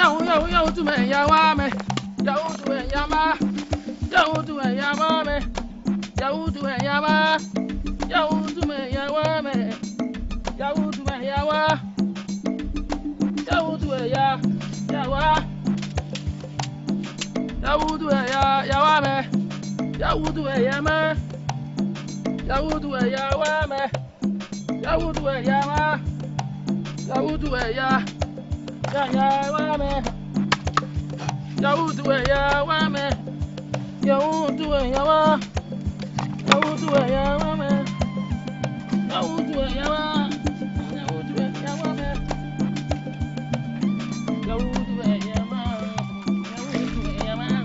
Yo to me ya wa me. Yo to me ya ma. Yo to me ya ma me. Yo to me ya ma. Yo to me ya wa me. Yo to me ya wa. Yo to me ya wa. Yo to me ya wa me. Yo to me ya ma. Yo to me ya wa me. Yo to me ya ma. Yo to me ya wa me. Yo to me ya wa me. Yo to me ya wa. Yo to me ya wa me. Yo to me ya wa. Yo to me ya wa me. Yo to me ya ma. Yo to me ya ma. Yo to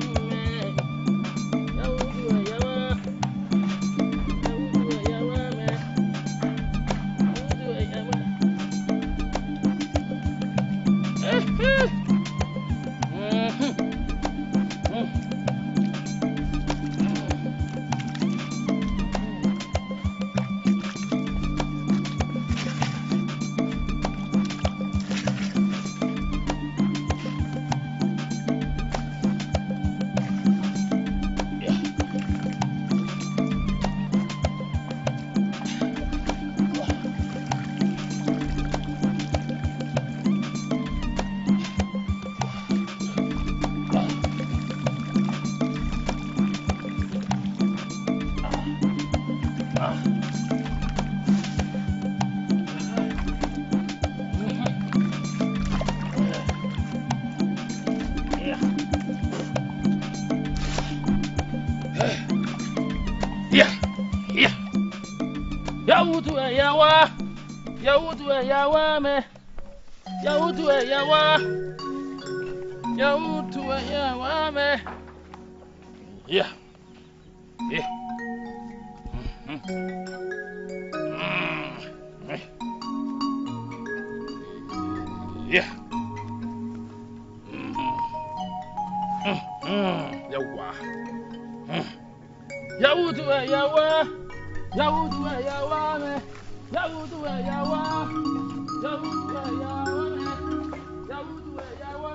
me ya wa.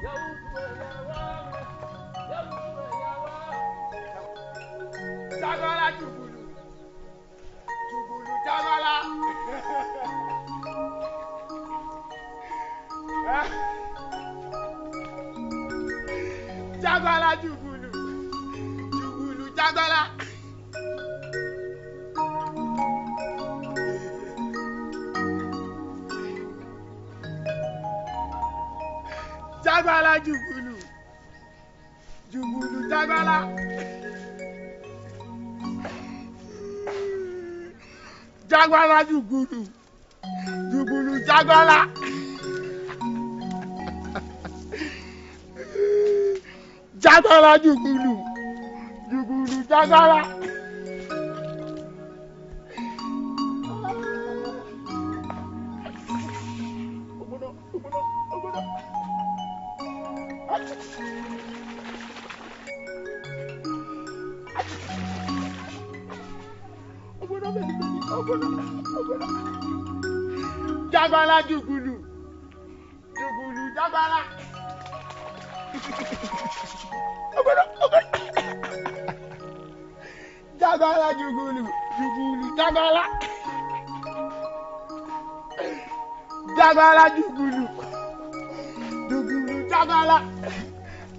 Yo to me ya wa me. Yo to me ya ma. Jagala jugulu. Jugulu jagala. Jagala jugulu. Jugulu jagala. Jagala jugulu. Jugulu jagala. Jagala jugulu. Jugulu jagala. Jagala jugulu. Jugulu jagala. Jagala jugulu. Jugulu jagala.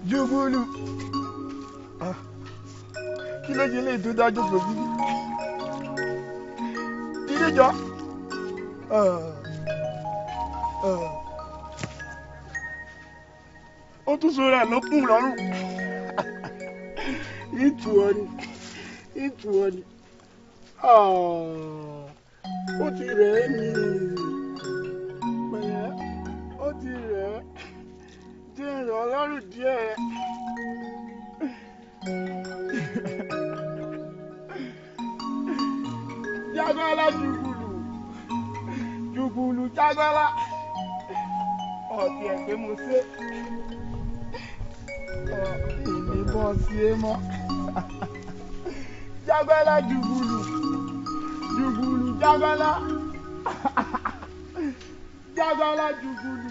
Jugulu. Kí ló ṣe lè tó dájú pé bíbí? Dídé jọ. Ó tún sọ̀rọ̀ ẹ̀ ló kùn lọ́rùn. Ìtù ọ ni. Ó ti rẹ̀ ẹ́ ni. Pẹ̀lẹ́, ó ti rẹ̀ ẹ́. Jẹ́ ìrọ̀ ọlọ́rùn díẹ̀. Jagala jugulu. Jugulu jagala. Ọ̀tí ẹ̀ pé mo ṣe. Ìní bọ́ sí é mọ́. Jagala jugulu. Jugulu jagala. Jagala jugulu.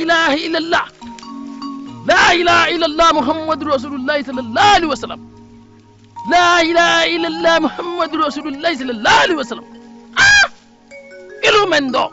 ilaha illallah la ilaha illallah muhammadur rasulullah sallallahu alaihi wasallam la ilaha illallah muhammadur rasulullah sallallahu alaihi wasallam Irumendo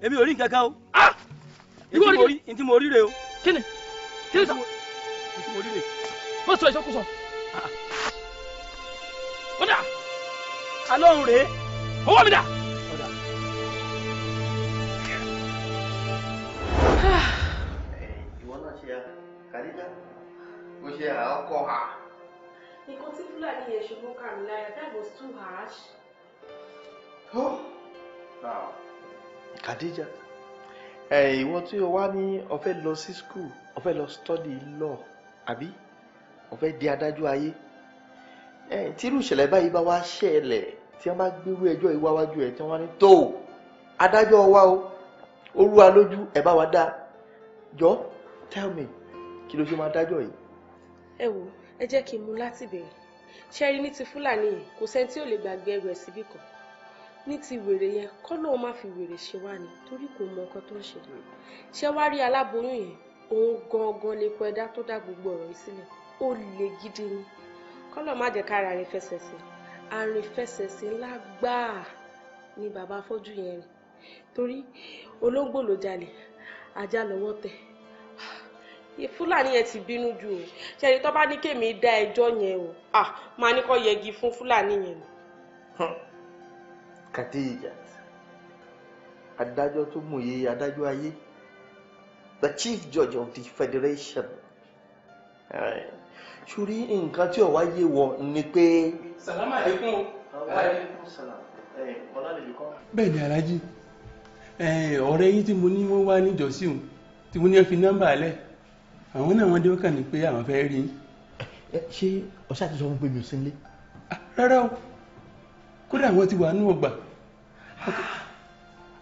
Èmi ò rí nǹkan kan o. Ntí mo rí rè o. Kíni sọ? Ntí mo rí rè. Mo sọ ìsọkúsọ. Ó dà. Alóhùn rèé. Owó mi dà. Ìwọ náà ṣe ya Kàdíjà bó ṣe à ọkọ ha. Nǹkan tí Fúlàní yẹn ṣe mú kà mí lára, that was too harsh. Kàdíjà ìwọ tí o wá ní o fẹ́ lọ sí school o fẹ́ lọ study law àbí o fẹ́ di adájọ́ ayé tírú ìṣẹ̀lẹ̀ báyìí bá wá ṣẹlẹ̀ tí wọ́n bá gbérú ẹjọ́ ìwáwájú ẹ̀ tí wọ́n wá ní tó adájọ́ wa o olúwa lójú ẹ̀ bá wa dá jọ tell me kí ló ṣe máa dájọ́ yìí. Ẹ wò ẹ jẹ́ kí n mú láti bẹ̀rẹ̀ ṣe rí ní ti Fúlàní yẹn kò sẹ́ni tí ò lè gbàgbé ẹrù ẹ̀ síbì kan ní ti wèrè yẹn kọ́nà ó má fi wèrè ṣe wá ni torí kò mọ nǹkan tó ń ṣe ṣé wá rí aláboyún yẹn òun gangan lè kọ ẹ̀dá tó dá gbogbo ọ̀rọ̀ yìí sílẹ̀ ó le gidi ni kọ́nà má jẹ́ kára rẹ̀ fẹsẹ̀ sí àrùn ìfẹsẹ̀sí ńlá gbáà ni bàbá afọ́jú yẹn rìn torí olóńgbò ló jalè ajá lọ́wọ́ tẹ̀ Fúlàní yẹn ti bínú jù o ṣẹ́ni tó bá ní kémi dá ẹjọ́ yẹn o máa ní kó yẹgi fún Fúlàní yẹn. Khadija adájọ́ tó mòye adájọ́ ayé the chief judge of the federation ṣùrí nǹkan tí ó wá yé wọ ni pé. Salaam alaikum o. Alaikum salam. Bẹ́ẹ̀ ni Alhaji ọ̀rẹ́ yín tí mo ní wọ́n wá níjọ́sí òun tí mo ní ẹ fi nọ́mbà alẹ́ àwọn náà wọ́n dé wọ́n kàn ní pé àwọn fẹ́ rí. Ṣé ọ̀sá ti sọ fún pé mi ò sí nílé. Rárá o kódà wọ́n ti wà nínú ọgbà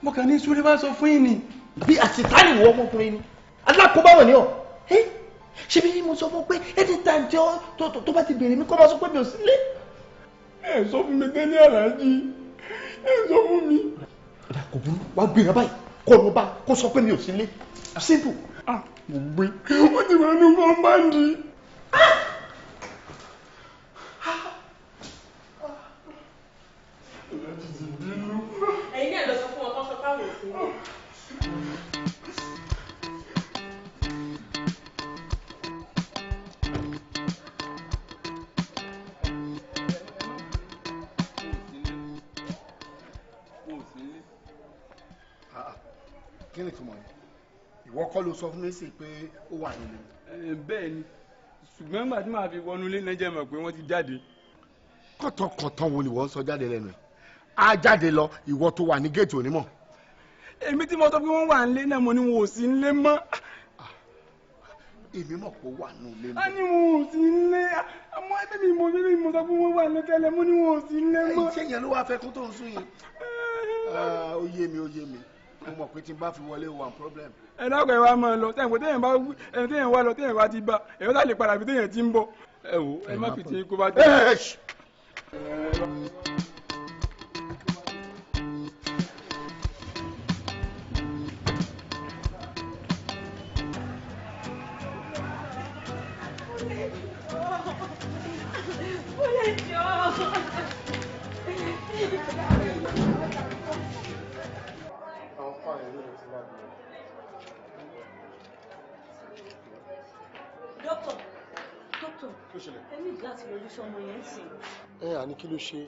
mo kàn ní súré bá sọ fún yín ni. Bí àṣetánì wọ ọmọkùnrin ni alákòóbáwọ̀ ni ọ̀ ṣe bí mo sọ fún pé anytime tí tó bá ti bèrè mi kọ́ máa sọ pé mi ò sí nílé. Ẹ sọ fún mi tẹ́lẹ̀ Alhaji ẹ sọ fún mi. Ọ̀dà kò burú wá gbéra báyìí kọ́ ọ̀nà bá kó sọ pé mi ò sí nílé simple. Mo gbé wọ́n ti wà nínú kọ́ńbáǹdì. Ẹ̀yin náà lọ sọ fún wọn kó sọ fáwọn òsín náà. Kí ni túmọ̀ yìí? ìwọ kọ́ ló sọ fún mi sí pé ó wà nílé. bẹ́ẹ̀ ni ṣùgbọ́n nígbà tí màá fi wọnú ilé náà jẹ́ mọ̀ pé wọ́n ti jáde. kọ́tọ̀kọ̀tọ̀ wo ni wọ́n sọ jáde lẹ́nu ẹ̀ á jáde lọ ìwọ tó wà ní géètì onímọ̀. èmi tí mo sọ pé wọ́n wà nílé náà mo ní wọn ò sí nílé mọ́. èmi mọ̀ pé ó wà nínú ilé. a ní wọn ò sí nílé àmọ́ ẹgbẹ́ mi mo sọ pé wọ́n wà nílé tẹ́lẹ̀ mo ní wọn ò sí nílé mọ́. iṣẹ́ yẹn ló wá fẹ́ kó tó ń sún yẹn. ó yé mi mo mọ̀ pé tí n bá fi wọlé one problem. ẹ dákọ̀ ẹ wá máa lọ téèyàn wá lọ téèyàn wá ti bá èèyàn sá lè padà bí téèyàn ti ń bọ̀ ẹ wò ẹ má fi tí kó bá dé. Àní kí ló ṣe?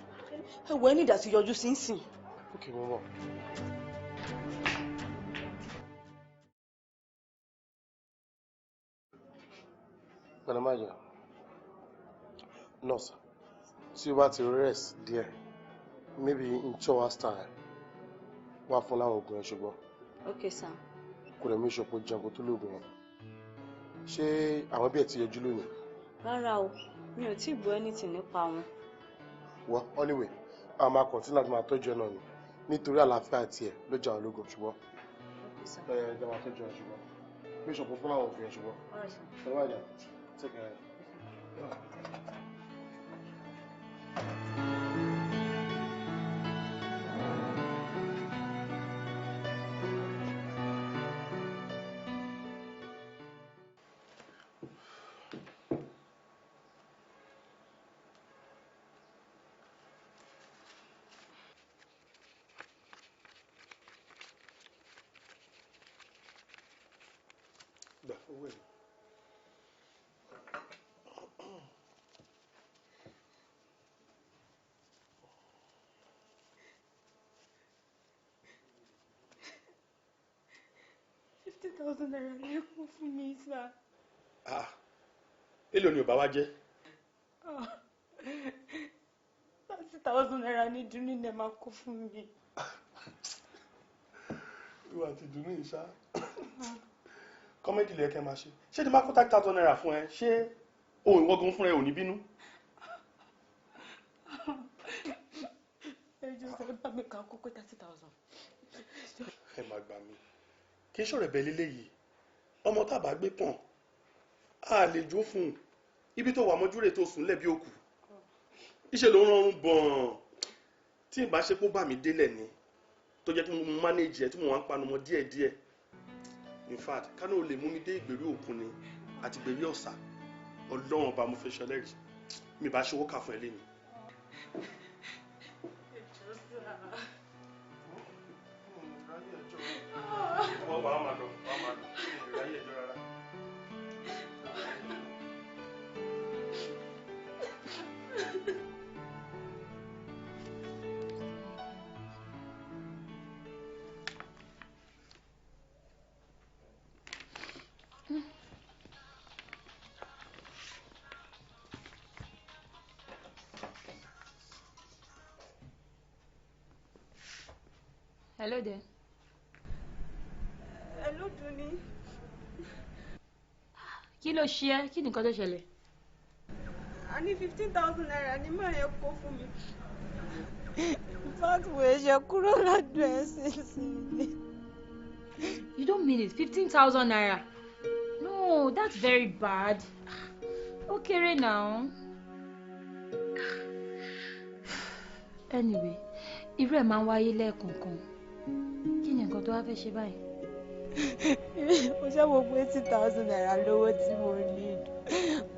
Ẹ wọ ẹni ìdásí yọjú sí ń sìn. Ókè mo mọ̀. Gbàdámájà, nurse, tí o bá ti rest díẹ̀, maybe in 2 hours time, wá fún láwọn oògùn ẹ̀ ṣùgbọ́n. Okay, sir. Kò lè mí ṣọ̀pọ̀ jẹun kó tó lóògùn ẹ̀. Ṣé àwọn bí ẹ̀ ti yọjú lónìí? Rárá o, mi ò tí ì gbọ́ anything nípa wọn. Well, anyway, a máa continue láti máa tọ́jú ẹ náà ni nítorí àlàáfíà tiẹ̀ ló jà ọ́ lógun ṣùgbọ́n. Ẹ jẹ́ máa tọ́jú ẹ ṣùgbọ́n. Bí ìṣọ̀pọ̀ fún àwọn òfin ẹ ṣùgbọ́n. Ṣé wáyà? Take care. Owó ẹ̀. $50,000 lè kún fún mi, sir. Èló ni ò bá wá jẹ́? $30,000 ní dúnú ní ẹ máa kó fún mi. Ìwà àti ìdùnnú ìṣá. Kọ́mẹ́dì lẹ́ẹ̀kẹ́ máa ṣe. Ṣé ti máa kó $30,000 fún ẹ? Ṣé ohun ìwọ́gun fún ẹ ò ní bínú? Ẹ jọ̀ọ́ sẹ́ bá mi kà kókó $30,000. Ẹ máa gbà mí. Kì í ṣọ̀rọ̀ ẹ̀bẹ̀ léléyìí. Ọmọ tá bá gbé pọ̀n. A lè jó fún un. Ibi tó wà mọ́jú rẹ̀ tó sùn lẹ́bi òkú. Iṣẹ́ ló ń rọrùn bọ̀n. Tí ìbá ṣe kó bà mí délẹ̀ ni. Tó jẹ́ kí mo manage ẹ̀ tí mo wá ń panu mọ́ díẹ̀díẹ̀. In fact, kánú ò lè mú mi dé ìgbèrí òkun ni àti ìgbèrí ọ̀sà. Ọlọ́run ọba mo fẹ́ ṣẹlẹ́rìí. Mi bá ṣe owó kà fún ẹ léni. Wọ́n wà á máa lọ. Ìráyè ẹjọ́ rárá. Hello there. Hello, Dunni. Kí ló ṣe ẹ́? Kí ni nǹkan tó ṣẹlẹ̀? A ní $15,000 ní máa yẹ kó fún mi. Fáàtì wo ṣe kúrò lọ́dọ̀ ẹ̀ sísìnyí. You don't mean it? $15,000? No, that's very bad. Ó kéré now. Anyway, irú ẹ̀ máa ń wáyé lẹ́ẹ̀kọ̀ọ̀kan. Kí ni nǹkan tó wá fẹ́ ṣe báyìí? Mo ṣe mo pé $2,000 lówó tí mo ní.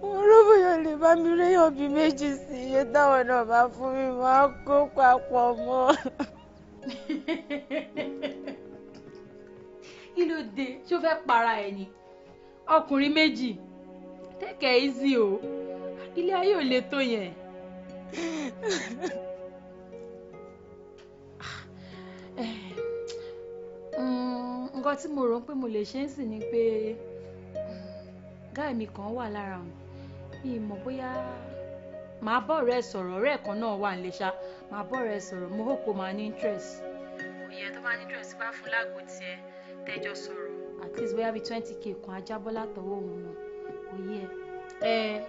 Mo rò bóyá lè bá mi réyàn bí méjì sí iye táwọn náà bá fún mi máa kó papọ̀ mọ́. Kí ló dé? Ṣé o fẹ́ para ẹ̀ ni? Ọkùnrin méjì. Take it easy o. Ilé ayé ò le tó yẹn. nǹkan tí mo rò pé mo lè ṣe ń sìn ni pé guy mi kan wà lára wọn mi mọ̀ bóyá màá bọ̀rẹ́ ẹ̀ sọ̀rọ̀ ọ̀rẹ́ kan náà wà nílé ṣá màá bọ̀rẹ́ ẹ̀ sọ̀rọ̀ mo hope ó máa ní interest. òye tó bá ní interest bá fún lágbo tiẹ̀ tẹ́jọ́ sọ̀rọ̀ at least bóyá bíi 20k kan ajábọ́ látọwọ́ òun náà òye ẹ̀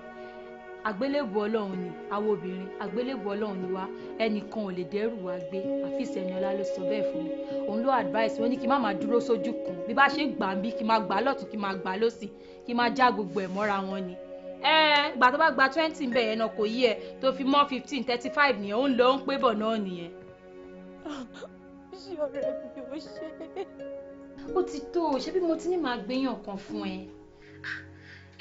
àgbélébù ọlọ́run ni àwọn obìnrin àgbélébù ọlọ́run ni wá ẹnìkan ò lè dẹ́rù wá gbé àfíìsì Ẹniọlá ló sọ bẹ́ẹ̀ fún mi òun ló advice wọn ní kí n má máa dúró sójú kan bí bá ṣe ń gbà ń bí kí n máa gbà lọ́tún kí n máa gbà lọ́sì kí n máa já gbogbo ẹ̀ mọ́ra wọn ni. Ìgbà tó bá gba 20 ń bẹ̀ yẹn náà kò yí ẹ tó fi mọ́ 15 35 nìyẹn ó ń lọ ó ń pé bọ̀ náà nìyẹn. ṣé ọ̀rẹ́ mi ò ṣe. ó ti tó o ṣé bí mo ti ní máa gbéyàn kan fún ẹ.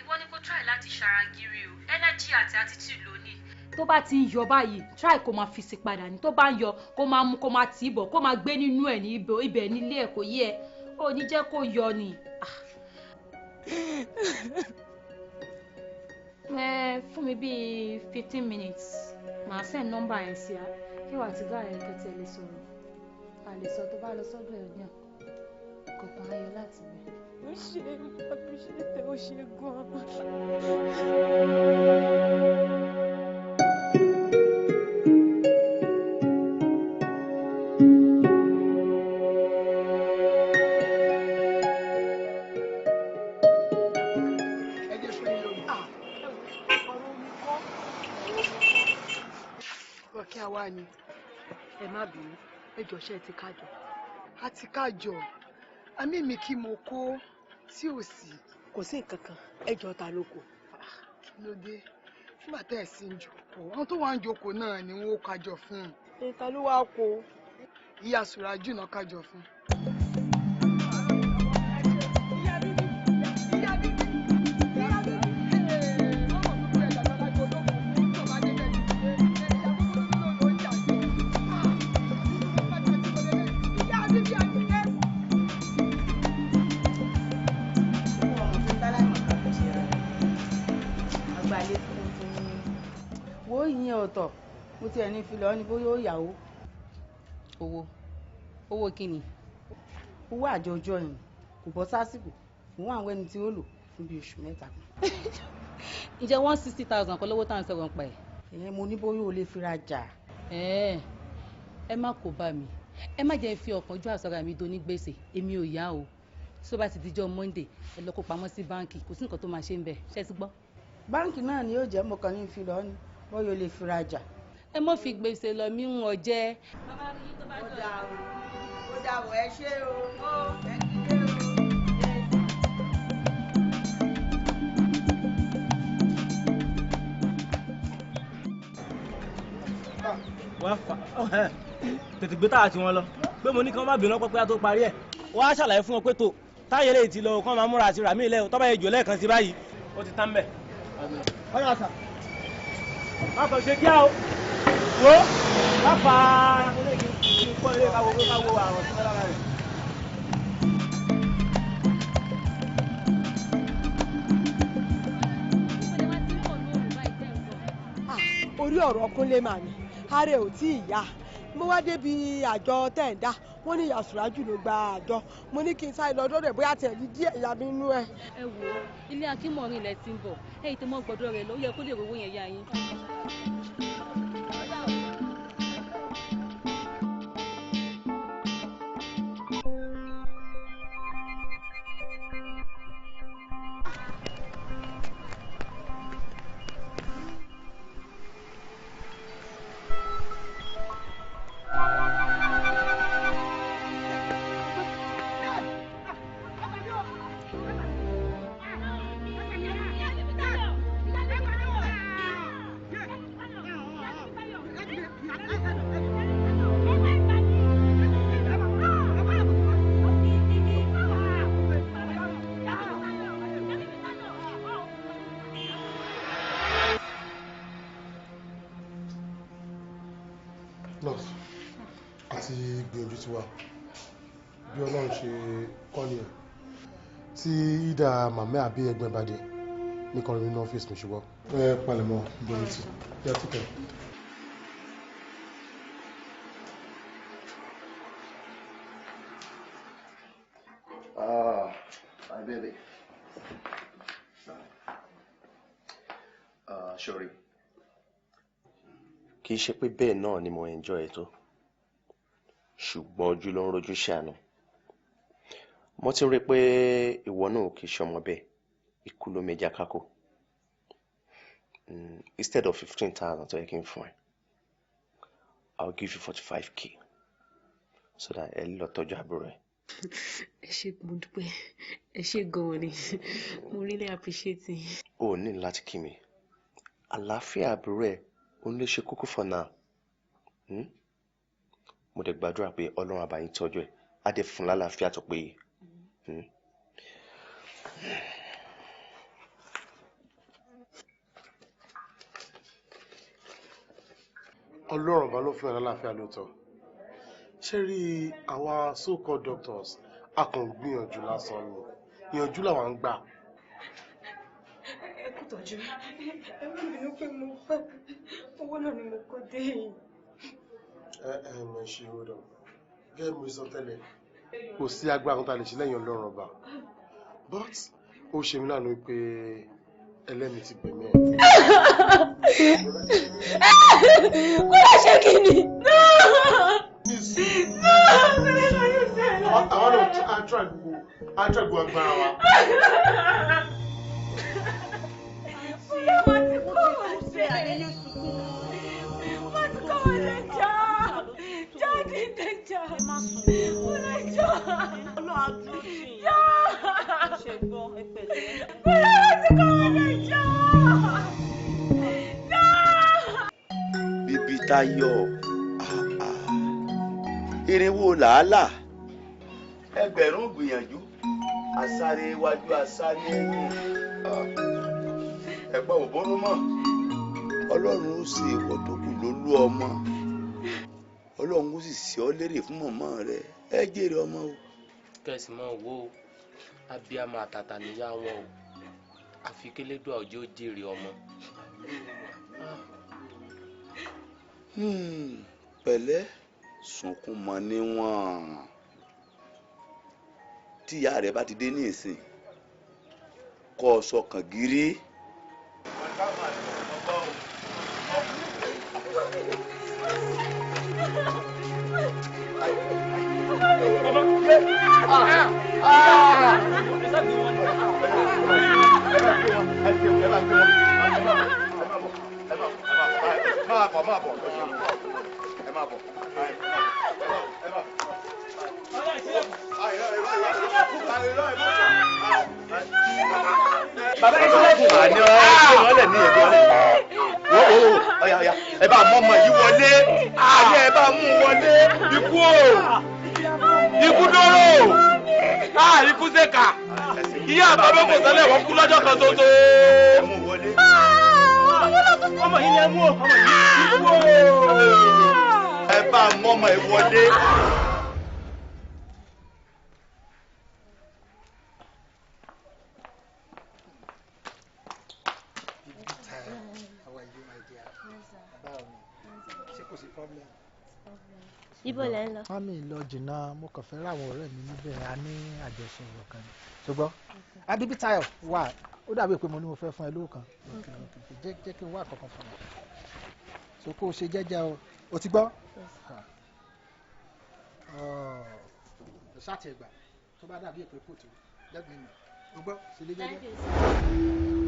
ìwọ ni kò try láti ṣaragiri o energy àti attitude ló ní. tó bá ti ń yọ báyìí try kó máa fi sí padà ní tó bá ń yọ kó máa mú kó máa tì í bọ̀ kó máa gbé nínú ẹ̀ ní ibẹ̀ nílé ẹ̀ kò yẹ ó ní jẹ́ kó yọ ni. fún mi bíi 15 minutes màá send number ẹ̀ sí a kí wàá ti gáà ẹ̀ kẹtẹ lè sọ̀rọ̀ a lè sọ tó bá lọ sọ́dọ̀ ẹ̀ ní kọ̀ọ̀kan ayọ̀ láti bẹ̀. ó ṣe appreciate ó ṣe gan-an. kí a wá ní ẹ má bínú ẹjọ ṣe ti kájọ àti kájọ àmì mi kí mo kó tí ò sí kò sí nǹkan kan ẹjọ ta ló kù. kí ló dé nígbà tẹ́ ẹ̀ sí ń jókòó àwọn tó wà ń jókòó náà ni wọ́n ó kájọ fún un. ta ló wá kó. ìyá Sùrájù náà kájọ fún un. wo ìyẹn ọ̀tọ̀ mo ti ẹni fi lọ ní bóyá ó yàwó. owó kíni. owó àjọ ọjọ́ yìí kò bọ́ sásìkò fún àwọn ẹni tí ó lò fún bíi oṣù mẹ́ta. ǹjẹ́ 160,000 kọ́ lówó táwọn sọ̀rọ̀ ń pa ẹ̀. ẹ̀yẹn mo ní bóyá o lè fi ra jà. ẹ má kó bá mi ẹ má jẹ́ fi ọkàn ojú àsọ̀rọ̀ mi do ní gbèsè èmi ò yá o tó bá ti dijọ́ Monday ẹ lọ kó pamọ́ sí báǹkì kò sí nǹkan tó máa ṣe ń bẹ̀ ṣé ti gbọ́. báǹkì náà ni yóò jẹ́ mo kàn ní fi lọ ní bóyá o lè fi ra jà. ẹ mọ́ fi gbèsè lọ mí ń wọ jẹ́. ó dàbọ̀ ẹ ṣé o ẹ kí lé o. wá fà tètè gbé táyà tí wọ́n lọ pé mo ní kí wọ́n má bínú pé tó parí ẹ̀ wọ́n á ṣàlàyé fún wọn pé tó táyà lè ti lọ kí wọ́n máa múra àti ràmí ilẹ̀ tọ́ba ìjò lẹ́ẹ̀kan sí báyìí ó ti tán bẹ̀. ọ̀yọ́ sà má kàn ṣe kíá o wo má fa ilé ìkọ́ ilé káwo àrùn sí lára rẹ̀. orí ọ̀rọ̀ Kúnlé mà ní ààrẹ ò tí ì yá mo wá débi àjọ tẹ̀ǹdà wọ́n ní ìyá Sùrájù ló gba àjọ mo ní kí n sáré lọ dọ́dọ̀ bóyá tẹ̀lé díẹ̀ ìyá mi nú ẹ. ẹ wo ilé akínmọ̀rin ilẹ̀ ti ń bọ̀ ẹ̀yìn tó mọ́ gbọ́dọ̀ rẹ̀ ló yẹ kó lè rówó yẹn yá yín. nurse àti gbìyànjú ti wà bí Ọlọ́run ṣe kọ́ ni ẹ̀ tí ìdá màmá àbí ẹgbẹ́ bá dé ní kọrin nínú ọ́fíìsì mi ṣùgbọ́n ẹ palẹ̀mọ́ bọ́lú tí yá tó kẹ́. kì í ṣe pé bẹ́ẹ̀ náà ni mo enjoy ẹ̀ tó ṣùgbọ́n ojú ló ń rojú ṣàánú mo ti rí pé ìwọ náà kì í ṣọmọ bẹ́ẹ̀ ikú ló méjì akákò instead of 15,000 tó yẹ kí n fún ẹ I'll give you 45k so that ẹ lọ tọ́jú àbúrò ẹ. ẹ ṣé mo dúpẹ́ ẹ ṣé gan-an ni mo really appreciate it. o ní láti kí mi àlàáfíà àbúrò ẹ òun ló ṣe kókó for now mo dẹ̀ gbàdúrà pé Ọlọ́run á bá yín tọ́jú ẹ á dẹ̀ fún lálàáfíà tó péye. Ọlọ́run ọba ló fún ẹ lálàáfíà lóòótọ́ ṣé rí àwa so-called doctors a kàn ń gbìyànjú lásán ni ìyànjú làwọn ń gbà. ẹ kú tọ́jú ẹ má bínú pé mo pẹ́ owó náà ni mo kó dé yìí. Mo ṣe hold on gẹ́gẹ́ mo sọ tẹ́lẹ̀ kò sí agbára tá a lè ṣe lẹ́yìn Ọlọ́run ọba but ó ṣe mí lánàá pé ẹlẹ́mìí ti gbẹ̀mí ẹ̀. kó lè ṣe kí ni. àwọn náà á try gbogbo agbára wa. Bíbí Táyọ̀ irinwó làálàá ẹgbẹ̀rún gbìyànjú àsáré iwájú àsáré ẹ̀yìn ẹ̀gbọ́n òbóró mọ́ Ọlọ́run ó sì ìwọ tó kù lólú ọmọ Ọlọ́run ó sì ṣe ọ́ lérè fún mọ̀mọ́ rẹ ẹ jèrè ọmọ o. kẹsì mọ wo abiyamọ àtàtà níyà wọn o àfi kélédùn ọjọ́ jèrè ọmọ. pẹ̀lẹ́ sunkún mọ́ níwọ̀n tí ìyá rẹ bá ti dé ní ìsìn kọ́ ọ sọkàn gírí. Bàbá ẹ ṣe lẹ́kùn. Àní wọ́n lẹ̀ ní ẹ̀dọ́. Ọ̀yà ẹ bá mú ọmọ yìí wọlé. Àní ẹ bá mú wọlé. Ikú o. Ikú dóró. Ikú ṣèkà. Ìyá àbábẹ́ kò ṣẹlẹ̀ wọ́n kú lọ́jọ́ kan ṣoṣo. Ẹ mú wọlé. Ọmọ yìí ni ẹ mú ọmọ yìí. Ikú o. Ẹ bá mú ọmọ yìí wọlé. Ibo lẹ ń lọ. Mami lọ jìnnà mo kàn fẹ́ ráwọn ọ̀rẹ́ mi níbẹ̀ a ní àjọṣepọ̀ kan ni ṣùgbọ́n Adébítáyọ̀ wà ó dàbí pé mo ní mo fẹ́ fún ẹ lówó kan jẹ́ kí n wá kankan fún ẹ so kó o ṣe jẹ́jẹ́ o ti gbọ́. ṣáàtì ẹgbà tó bá dàbí èpè kò tó lẹ́gbẹ̀ẹ́ mi o gbọ́ ṣe lé jẹ́jẹ́.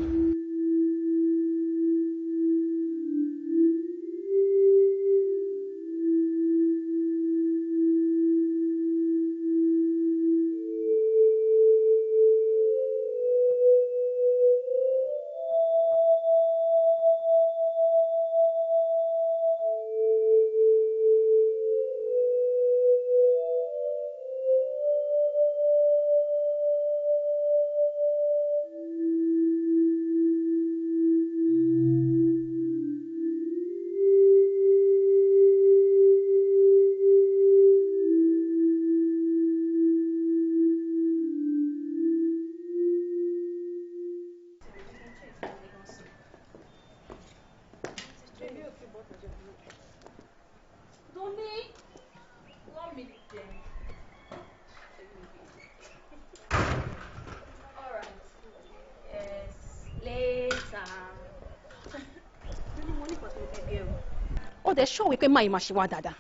ó dẹ̀ ṣọ́ wípé máa yìí máa ṣe wá dáadáa.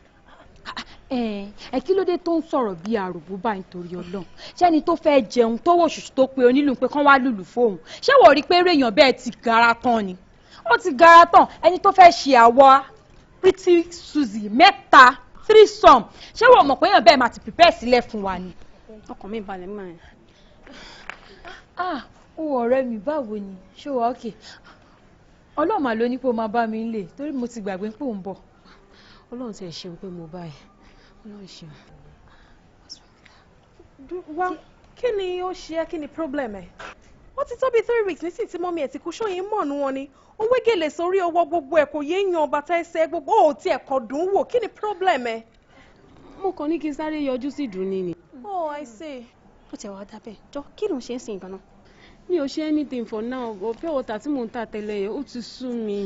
ẹ kí ló dé tó ń sọ̀rọ̀ bí àròbó bá nítorí Ọlọ́run ṣẹ́ni tó fẹ́ jẹun tó wò ṣùṣù tó pe onílù pé kán wá lùlù fóun ṣé wò rí pé èèyàn bẹ́ẹ̀ ti gara tán ni ó ti gara tán ẹni tó fẹ́ ṣe àwọ̀ Pretty Suzy mẹ́ta 3 some ṣé wò mọ̀ pé èèyàn bẹ́ẹ̀ máa ti prepare sílẹ̀ fún wa ni. ọkàn mi balẹ̀ mọ́ ẹ̀. ó ọ̀rẹ́ mi báwo ni ṣé wà ókè Ọlọ́run mà ló ní pé ó máa bá mi lè torí mo ti gbàgbé pé òun bọ̀. Ọlọ́run ti ẹ̀ ṣeun pé mo bá ẹ̀ Ọlọ́run ṣeun. wá kí ni ó ṣe ẹ́ kí ni problem ẹ̀ wọ́n ti tó bí 3 weeks nísìnyí tí mọ́mí ẹ̀ ti kú ṣóyin mọ̀ọ́nù wọn ni ó wé gèlè sórí ọwọ́ gbogbo ẹ̀ kò yé yan bàtà ẹsẹ̀ gbogbo ó ti ẹ̀kọ́ dùn ún wò kí ni problem ẹ̀. mo kàn ní kí n sáré yọjú sí ìdùn ni. oh I see. ó ti wá dábẹ́ jọ kí ló ń ṣe é sìn ganan. mi ò ṣe anything for now pure water tí mò ń tà tẹ́lẹ̀ yẹn ó ti sú mi.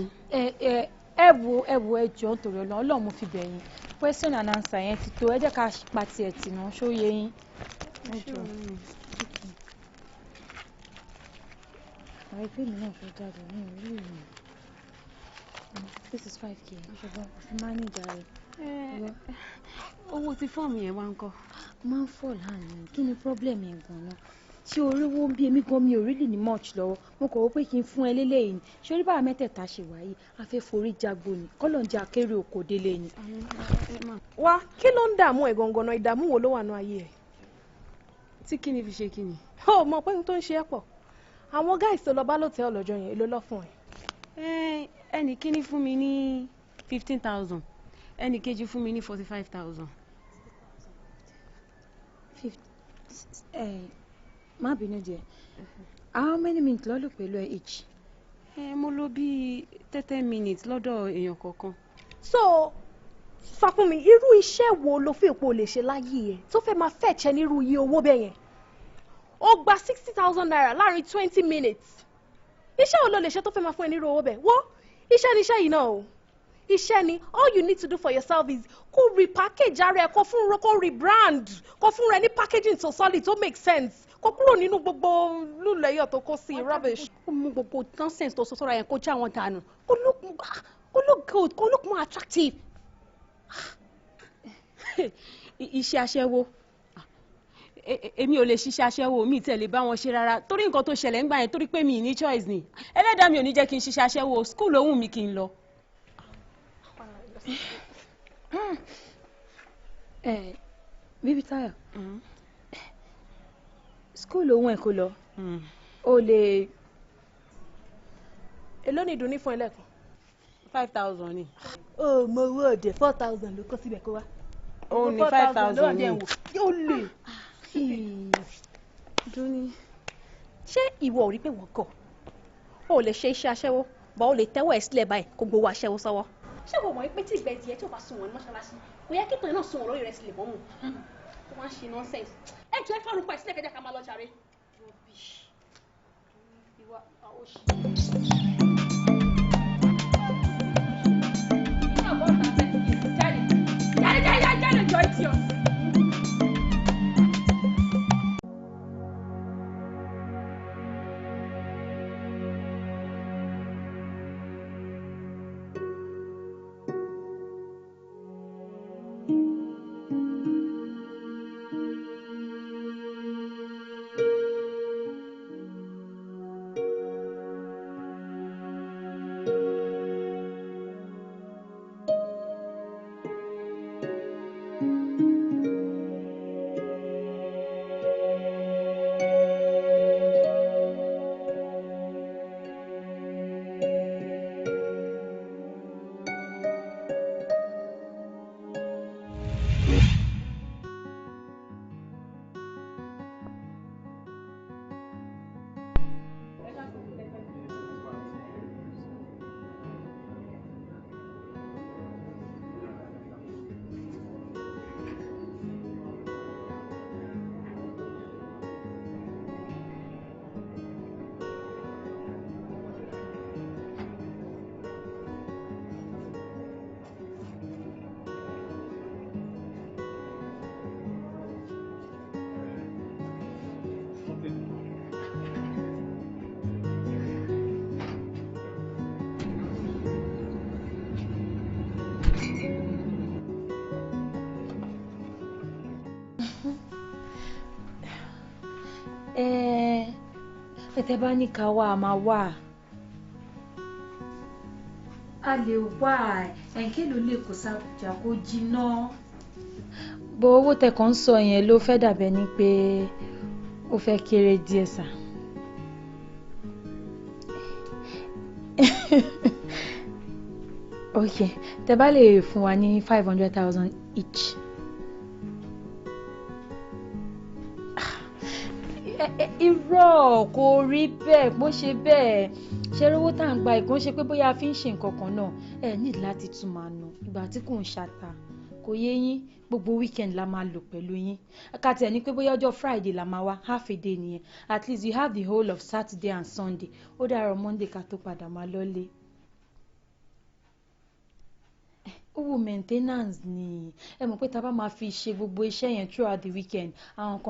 ẹ wo ẹjọ́ nítorí Ọlọ́run mo fi bẹ̀yìn question and answer yẹn ti tó ẹ jẹ́ ká pa tiẹ̀ tì náà ṣó yé yín. àwọn ẹgbẹ́ mi náà fẹ́ jáde ní orí ìlú this is 5k ṣùgbọ́n fi manage rẹ̀. owó tí fọ́ọ̀mù yẹn wá ń kọ́. máa ń fọ̀ láàrin kí ni problem yẹn gan-an tí oríwó ń bí èmi gan mi ò really ní much lọ́wọ́ mo kọ̀ wọ́n pé kí n fún ẹ lélẹ́yìn ni ṣé orí báwa mẹ́tẹ̀ẹ̀ta ṣe wáyé a fẹ́ forí jágbó ni kọ́lọ̀ ń jẹ́ akéré oko délé ni. wá kí ló ń dààmú ẹ̀ gangan náà ìdààmú wo ló wà ní ayé ẹ̀. tí kíni fi ṣe kíni. ó mọ pé n tó ń ṣe é pọ̀ àwọn guys tó lọ bá lọ́tẹ̀ẹ́ ọlọ́jọ́ yẹn èló lọ fún ẹ. ẹnì kíní fún mi ní 15,000 ẹnì kejì fún mi ní 45,000. má bínú díẹ̀ how many minutes lọ́lù pẹ̀lú ẹ each. mo lò bíi 30 minutes lọ́dọ̀ èèyàn kọ̀ọ̀kan. so sọ fún mi irú iṣẹ́ wo lo fi èpo lè ṣe láyé ẹ̀ tó fẹ́ máa fẹ̀chẹ́ nírú iye owó bẹ́ẹ̀ yẹn ó gba 60,000 naira láàrin 20 minutes iṣẹ́ wo lo lè ṣe tó fẹ́ máa fún ẹ nírú owó bẹ́ẹ̀ wọ́n iṣẹ́ ni iṣẹ́ yìí náà o iṣẹ́ ni all you need to do for yourself is kó repackage ara ẹ kó rebrand kó fún rẹ ní packaging so solid to make sense kó kúrò nínú gbogbo lúlẹ̀yọ̀ tó kó sí rubbish. ó mú gbogbo nonsense tó sọ sọ́ra yẹn kó já wọn dànù kó look good kó look more attractive. iṣẹ́ aṣẹ́wó èmi ò lè ṣiṣẹ́ aṣẹ́wó mi tẹ̀lé bá wọn ṣe rárá torí nǹkan tó ṣẹlẹ̀ ńgbà yẹn torí pé mi ní choice ni ẹlẹ́dàá mi ò ní jẹ́ kí n ṣiṣẹ́ aṣẹ́wó school ló wù mí kí n lọ. bíbí Táyọ̀ school ohun ẹ̀ kò lọ o lè. èló ni ìdùnní fún ẹlẹ́kùn. 5,000 ni. ó mọ owó òde 4,000 ló kọ́ síbẹ̀ kó wá. ó ní 5,000 ni. yóò lè. dúní. ṣé ìwọ ò rí pé wọ́n kọ̀ o lè ṣe iṣẹ́ aṣẹ́wó bọ́ o lè tẹ́wọ́ ẹ̀ sílẹ̀ báyìí kó gbowó aṣẹ́wó sọ́wọ́. ṣé o mọ̀ pé tí ìgbẹ́ tiẹ̀ tí o bá sun wọn ní mọ́ṣáláṣí kò yẹ kí tòun náà sun wọn lórí rẹ̀ sílẹ̀ mọ́mù tó wá ń ṣe nonsense. ẹ jọ ẹ fárúkọ ẹ sílẹ̀ kẹjá ká máa lọ jàre. ìwà àwòṣì. jáde jọ ìtì ọ. Tẹ́ bá ní ká wá a máa wá. A lè wá ẹ̀ǹkí ló lè kó sábùjá kó jiná. Bó owó tẹ́ kàn ń sọ yẹn ló fẹ́ dàbẹ́ ni pé ó fẹ́ kéré díẹ̀ sà. Okay, tẹ́ bá lè fún wa ní 500,000 each. Irọ́ kò rí bẹ́ẹ̀ bó ṣe bẹ́ẹ̀ ṣe rówó tá à ń gba ìkan ṣe pé bóyá a fi ń ṣe nǹkan kan náà ẹ ní láti tún máa ná ìgbà tí kò ń ṣàtà kò yé yín gbogbo weekend la máa lò pẹ̀lú yín ká tiẹ̀ ní pé bóyá ọjọ́ Friday la máa wá half a day nìyẹn at least you have the whole of Saturday and Sunday ó dàrọ̀ Monday ká tó padà máa lọ́lé. Owó maintenance ni ẹ mọ̀ pé tá a bá máa fi ṣe gbogbo iṣẹ́ yẹn throughout the weekend àwọn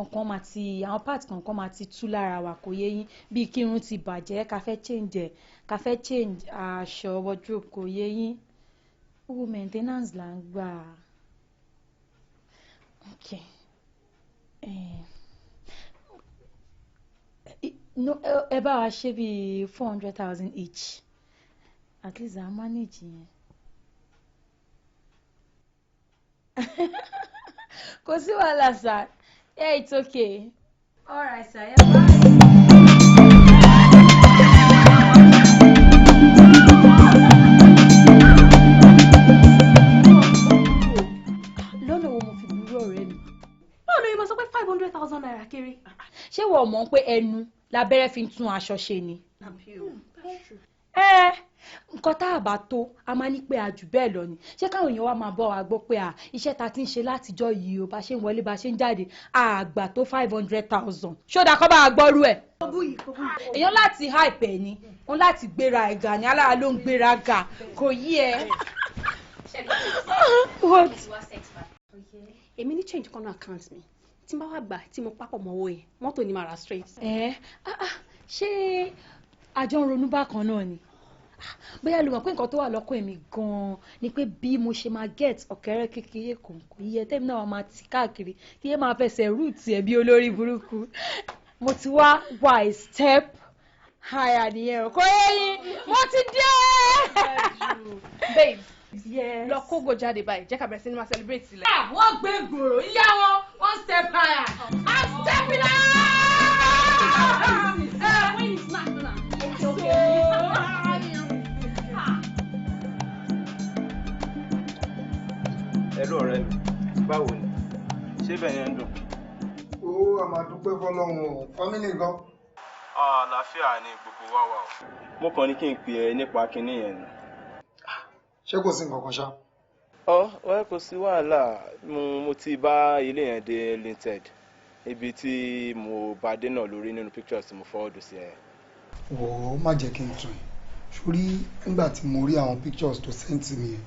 part kankan máa ti tú lára wa kò yé yín bíi kí irun ti bàjẹ́ ká fẹ́ change aṣọ wardrobe kò yé yín owó maintenance là ń gbà. Okay. Ẹ bá wa ṣe bíi 400,000 each at least I manage yẹn. Kò sí wàhálà sir. Yeah, it's okay. All right sir. Yeah, bye. Lọ́nà wo mo fi burú ọ̀rẹ́ mi? Báwo ló yẹ máa sọ pé 500,000 naira kéré? Ṣé wọ́n mọ̀ pé ẹnu lábẹ́rẹ́ fi ń tún aṣọ ṣe ni? Nǹkan tá a bá tó a máa ní pé a jù bẹ́ẹ̀ lọ ni ṣé káwọn èèyàn wa máa bọ̀ wá gbọ́ pé iṣẹ́ ta ti ń ṣe látijọ́ yìí o bá ṣe ń wọlé bá ṣe ń jáde àgbà tó 500,000 ṣódà kọ́ bá a gbọ́rú ẹ̀. èèyàn láti hype ẹ̀ ni wọ́n láti gbéra ẹ̀gà ni alára ló ń gbéra gà kò yí ẹ. èmi ní change kan náà account mi tí n bá wá gbà tí mo pápọ̀ mọ́ owó yẹn mọ́tò ni màá ra straight. ṣé àjọ ń ronú bákan náà ni bóyá ló mọ̀ pé nǹkan tó wà lọ́kàn èmi gan-an ni pé bí mo ṣe máa get ọ̀kẹ́rẹ́ kékeré kan kò yẹ tẹ́mi náà máa ti káàkiri kí yẹ máa fẹsẹ̀ rúùtì ẹ̀ bí olórí burúkú mo ti wá a step higher nìyẹn o kò yẹ yín mo ti dé. babe lọ kógo jáde báyìí jẹ́ ká bẹ̀rẹ̀ sí ni máa celebrate sílẹ̀. wọ́n gbé gbòòrò ìyá wọn one step higher I'm stepping up. Hello ọ̀rẹ́ mi báwo ni ṣé bẹ́ẹ̀ yẹn ń dùn. ó a máa dúpẹ́ fọlọ́run o fámílì gan. àlàáfíà ni gbogbo wa wà o. mo kàn ní kí n pè ẹ́ nípa kinní yẹn ni. ṣé kò sí nǹkan kan ṣá. wẹ́ẹ́ kò sí wàhálà mo ti bá ilé yẹn dé linted ibi tí mo bá dé náà lórí nínú pictures tí mo fọwọ́dù sí ẹ. wò ó má jẹ́ kí n tún ẹ̀ sórí nígbà tí mo rí àwọn pictures tó sẹ́ǹtì mi yẹn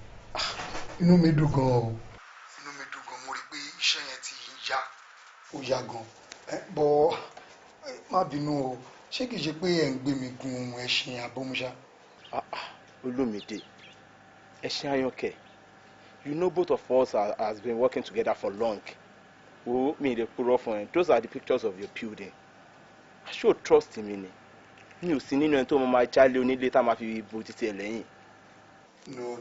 inú mi dùn gan o inú mi dùn gan mo rí pé iṣẹ́ yẹn ti yá ó yá gan bọ́ má bínú o ṣé kìí ṣe pé ẹ̀ ń gbé mi gun ẹṣin abómúṣá. Olúmídé ẹṣin ayọ̀kẹ́ you know both of us has been working together for long o mi lè purọ́ fún ẹ those are the pictures of your building I should trust mi ni mi ò sí nínú ẹni tó máa jálé onílé tá a máa fi bo títí ẹ lẹ́yìn. no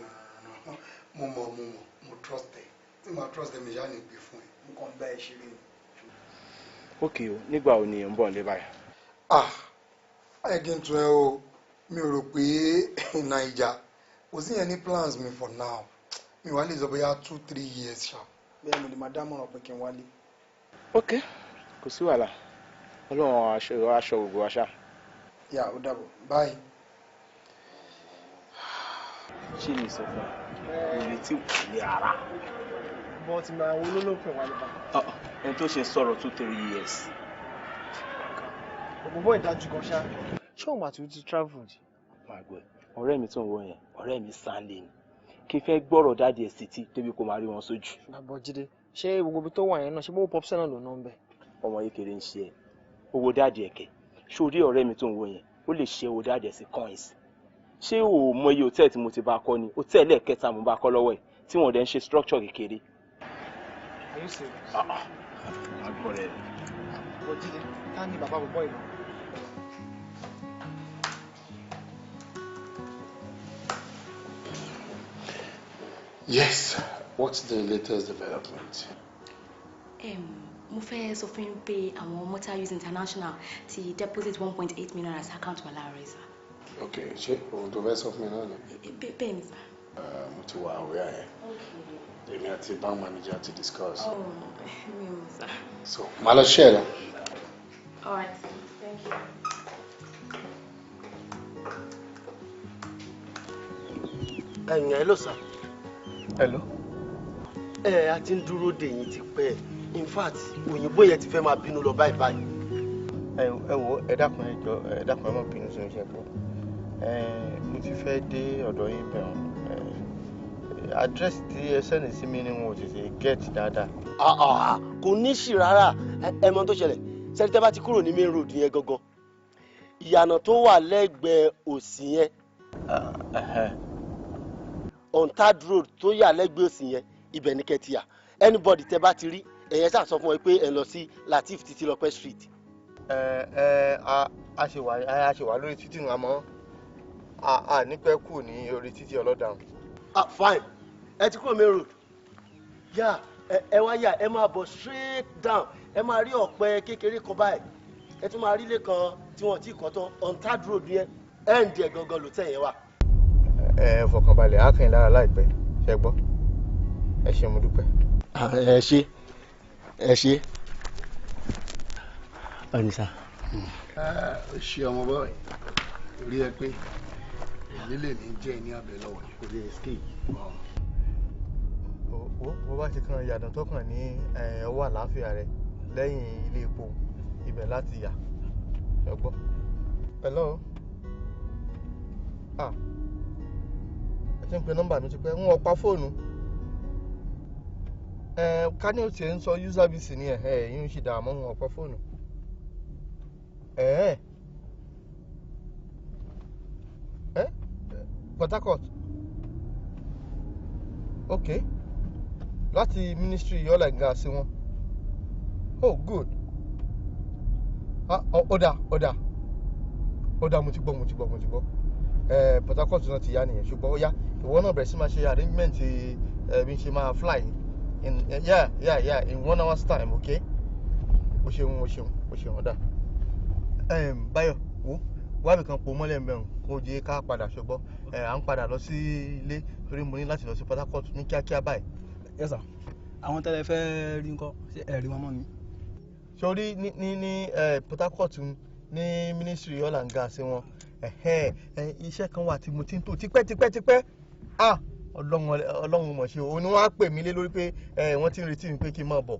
mo trust ẹ tí mo trust ẹ mi yá ni gbé fún ẹ mo kàn bá ẹ ṣeré ni. ok o nígbà wo ni ẹ ń bọ̀ nílé báyìí. ayé kí n tún ẹ o mi ò rò pé naija kò sí yẹn ní plans mi for now mi wá lè sọ bóyá 2-3 years ṣá bẹ́ẹ̀ mo lè máa dámọ̀ràn pé kí n wálé. ok kò sí wàhálà ọlọ́run aṣọ gbogbo wa ṣá. yà ó dàbọ̀ báyìí. ṣé lè sọ fún ẹ ìrètí kò lè ara. bọ́n ti máa wo lólópin wà nípa. ẹni tó ṣe sọ̀rọ̀ 2-3 years. òpópó ìdájú kan ṣá ṣé òun àti ti travel jì. máa gbọ́ ọ̀rẹ́ mi tó ń wọ yẹn ọ̀rẹ́ mi Sunday ni kí n fẹ́ gbọ́rọ̀ dáàdi ẹ̀ sétí débi kó máa rí wọn sójú. bàbá Jídé ṣé gbogbo ibi tó wà yẹn náà ṣé bó pọpsẹ náà ló ná ń bẹ. ọmọ yìí kéré ń ṣe ẹ owó dáàdi ẹ̀kẹ́ ṣé orí ọ̀rẹ́ mi tó ń wọ yẹn ó lè ṣe owó dáàdi ẹ̀ sí coins. ṣé o mọ iye hòtẹ́ẹ̀lì tí mo ti bá kọ́ ni hòtẹ́ẹ̀lì ẹ̀kẹta mo bá kọ́ lọ́wọ́ ẹ̀ tí wọ́n dẹ̀ ń ṣe structure kékeré. Are you serious? àgbọ̀ rẹ̀. bàbá Jídé ká ní bàbá bọ̀bọ̀ ìlú. Yes, what's the latest development? Mo fẹ́ sọ fún yín pé àwọn Motor Use International ti deposit 1.8 million as account wà láàárọ̀ sir. Okay, ṣé ohun tó fẹ́ sọ fún mi náà ni? Bẹ́ẹ̀ ni sir. Mo ti wà àwẹ̀ ẹ̀. Èmi àti bank manager ti discuss. Oh, mi ò sir. So, màá lọ ṣe ẹ lọ. All right, thank you. Hello sir. Hello. A ti ń dúró dè yín ti pẹ́. In fact, òyìnbó yẹn ti fẹ́ máa bínú lọ báyìí. Ẹ wo ẹ dákun ẹ má bínú sí iṣẹ́ pọ̀. Mo ti fẹ́ dé ọ̀dọ̀ yín bẹ̀rùn. Àdírẹ́sì tí ẹ sẹ́ni sí mi ni wọn ò tètè gẹ́ẹ̀tì dáadáa. Kò ní ṣì rárá. Ẹ mọ̀ tó ṣẹlẹ̀. Sẹ́ni tẹ́ bá ti kúrò ní main road yẹn gangan. Ìyànà tó wà lẹ́gbẹ̀ẹ́ òsì yẹn. On Third Road tó yà lẹ́gbẹ̀ẹ́ òsì yẹn, ibẹ̀ ni kẹ́ ti yà. Anybody tẹ́ bá ti rí, ẹ̀yẹn ṣáà sọ fún ẹ pé ẹ lọ sí Latif Titilope Street. A ṣe wà lórí títì nù àmọ́ a nípẹ́ kù ní orí títì ọlọ́dà. Fine. Ẹ ti kúrò main road. Yà ẹ wá yà ẹ máa bọ̀ straight down. Ẹ máa rí ọ̀pẹ kékeré kan báyìí. Ẹ tún máa rí ilé kan tí wọ́n ti kọ́ tán on Third Road yẹn. End ẹ̀ gangan ló tẹ̀ yẹn wà. Fọkànbalẹ̀ á kàn lára láìpẹ́ ṣe gbọ́. Ẹ ṣé mo dúpẹ́. Ẹ ṣé. Ọ̀nìṣà. Ó ṣe ọmọ bọ́ọ̀ rí ẹ pé lílè ní jẹ́ ní abẹ lọ́wọ́ kò lè escape. Wọ́n bá ti kan ìyàdàn tó kàn ní ọwọ́ àlàáfíà rẹ̀ lẹ́yìn ilé epo ibẹ̀ láti yà ẹ gbọ́. Hello. Ẹ ti ń pe nọ́mbà mi ti pẹ́ ń ọ̀pá fóònù. Ká ní o tiẹ̀ ń sọ user bc ni yín ń ṣe dààmú ń ọ̀pá fóònù. Port Harcourt. Okay. Láti ministry oil and gas wọn. Oh good. Ọ̀dà mo ti gbọ́. Port Harcourt náà ti yá nìyẹn ṣùgbọ́n ó yá ìwọ náà bẹ̀rẹ̀ sí máa ṣe arrangement bí n ṣe máa fly in in 1 hour's time, okay? O ṣeun ọ̀dà. Báyọ̀ wo wábì kan pò mọ́lẹ̀ mbẹ̀rún kó jẹ́ ká padà ṣùgbọ́n à ń padà lọ sí ilé torí mo ní láti lọ sí Port Harcourt ní kíákíá báyìí. Yes sir. Àwọn tẹ́lẹ̀ fẹ́ rí ńkọ́ ṣé ẹ rí wọn mọ́ ni. Sórí ní Port Harcourt ní ministry oil and gas wọn iṣẹ́ kan wà tí mo ti ń tò tipẹ́ Ọlọ́run mọ̀ ṣe òun ni wọ́n á pè mí lé lórí pé wọ́n ti ń retí mi pé kí n máa bọ̀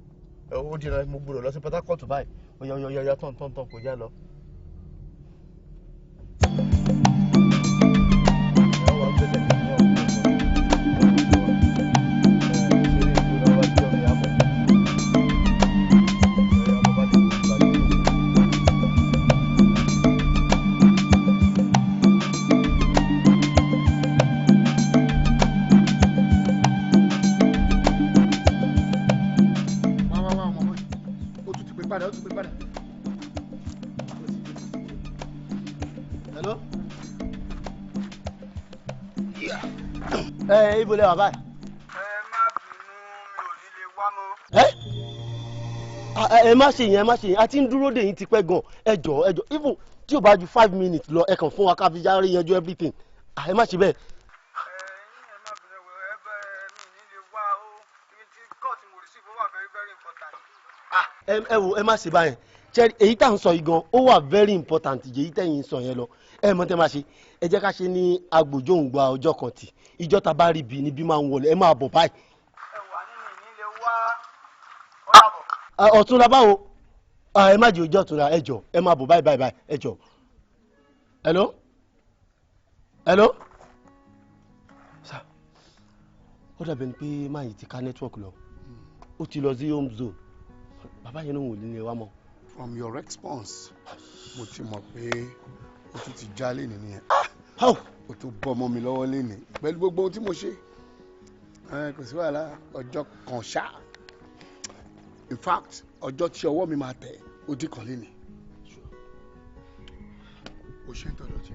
ó dìran mo gbọ́dọ̀ lọ sí Port Harcourt báyìí ọ̀yọ̀yọ̀yọ̀ tán kò já lọ. Hello? Ibo lẹ wà báyìí. Ẹ má ṣe yẹn a ti ń dúró dè yín ti pẹ́ gan ẹ jọ̀ọ́ even tí o bá ju 5 minutes lọ ẹ kàn fún wa ká fi járe yanjú everything ẹ má ṣe bẹ́ẹ̀. Ẹ wò ẹ má ṣe báyẹn èyí tá à ń sọ yìí gan ó wà very important èyí tẹ̀yìn sọ yẹn lọ ẹ mọ̀ tẹ́ máa ṣe ẹ jẹ́ ká ṣe ní agbòjòǹgbà ọjọ́ kan tì ìjọ ta bá rí bí níbí máa ń wọlé ẹ máa bọ̀ báyìí. Ọ̀túnla báwo ẹ má jẹ́ ojú ọ̀túnla ẹ jọ̀ọ́ ẹ máa bọ̀ báyìí ẹ jọ̀ọ́. Hello. Sir, ó dàbí ẹni pé máa yìí ti ká network lọ ó ti lọ sí home zone bàbá yẹn náà wò nílé wa mọ́. From your response mo ti mọ̀ pé o tún ti já lé nìyẹn o tún bọ́ ọmọ mi lọ́wọ́ lé ní pẹ̀lú gbogbo ohun tí mo ṣe kò sí wàhálà ọjọ́ kan ṣá in fact ọjọ́ tí ọwọ́ mi máa tẹ̀ ó dín kan lé ní o ṣe ń tọ́jú ọtí.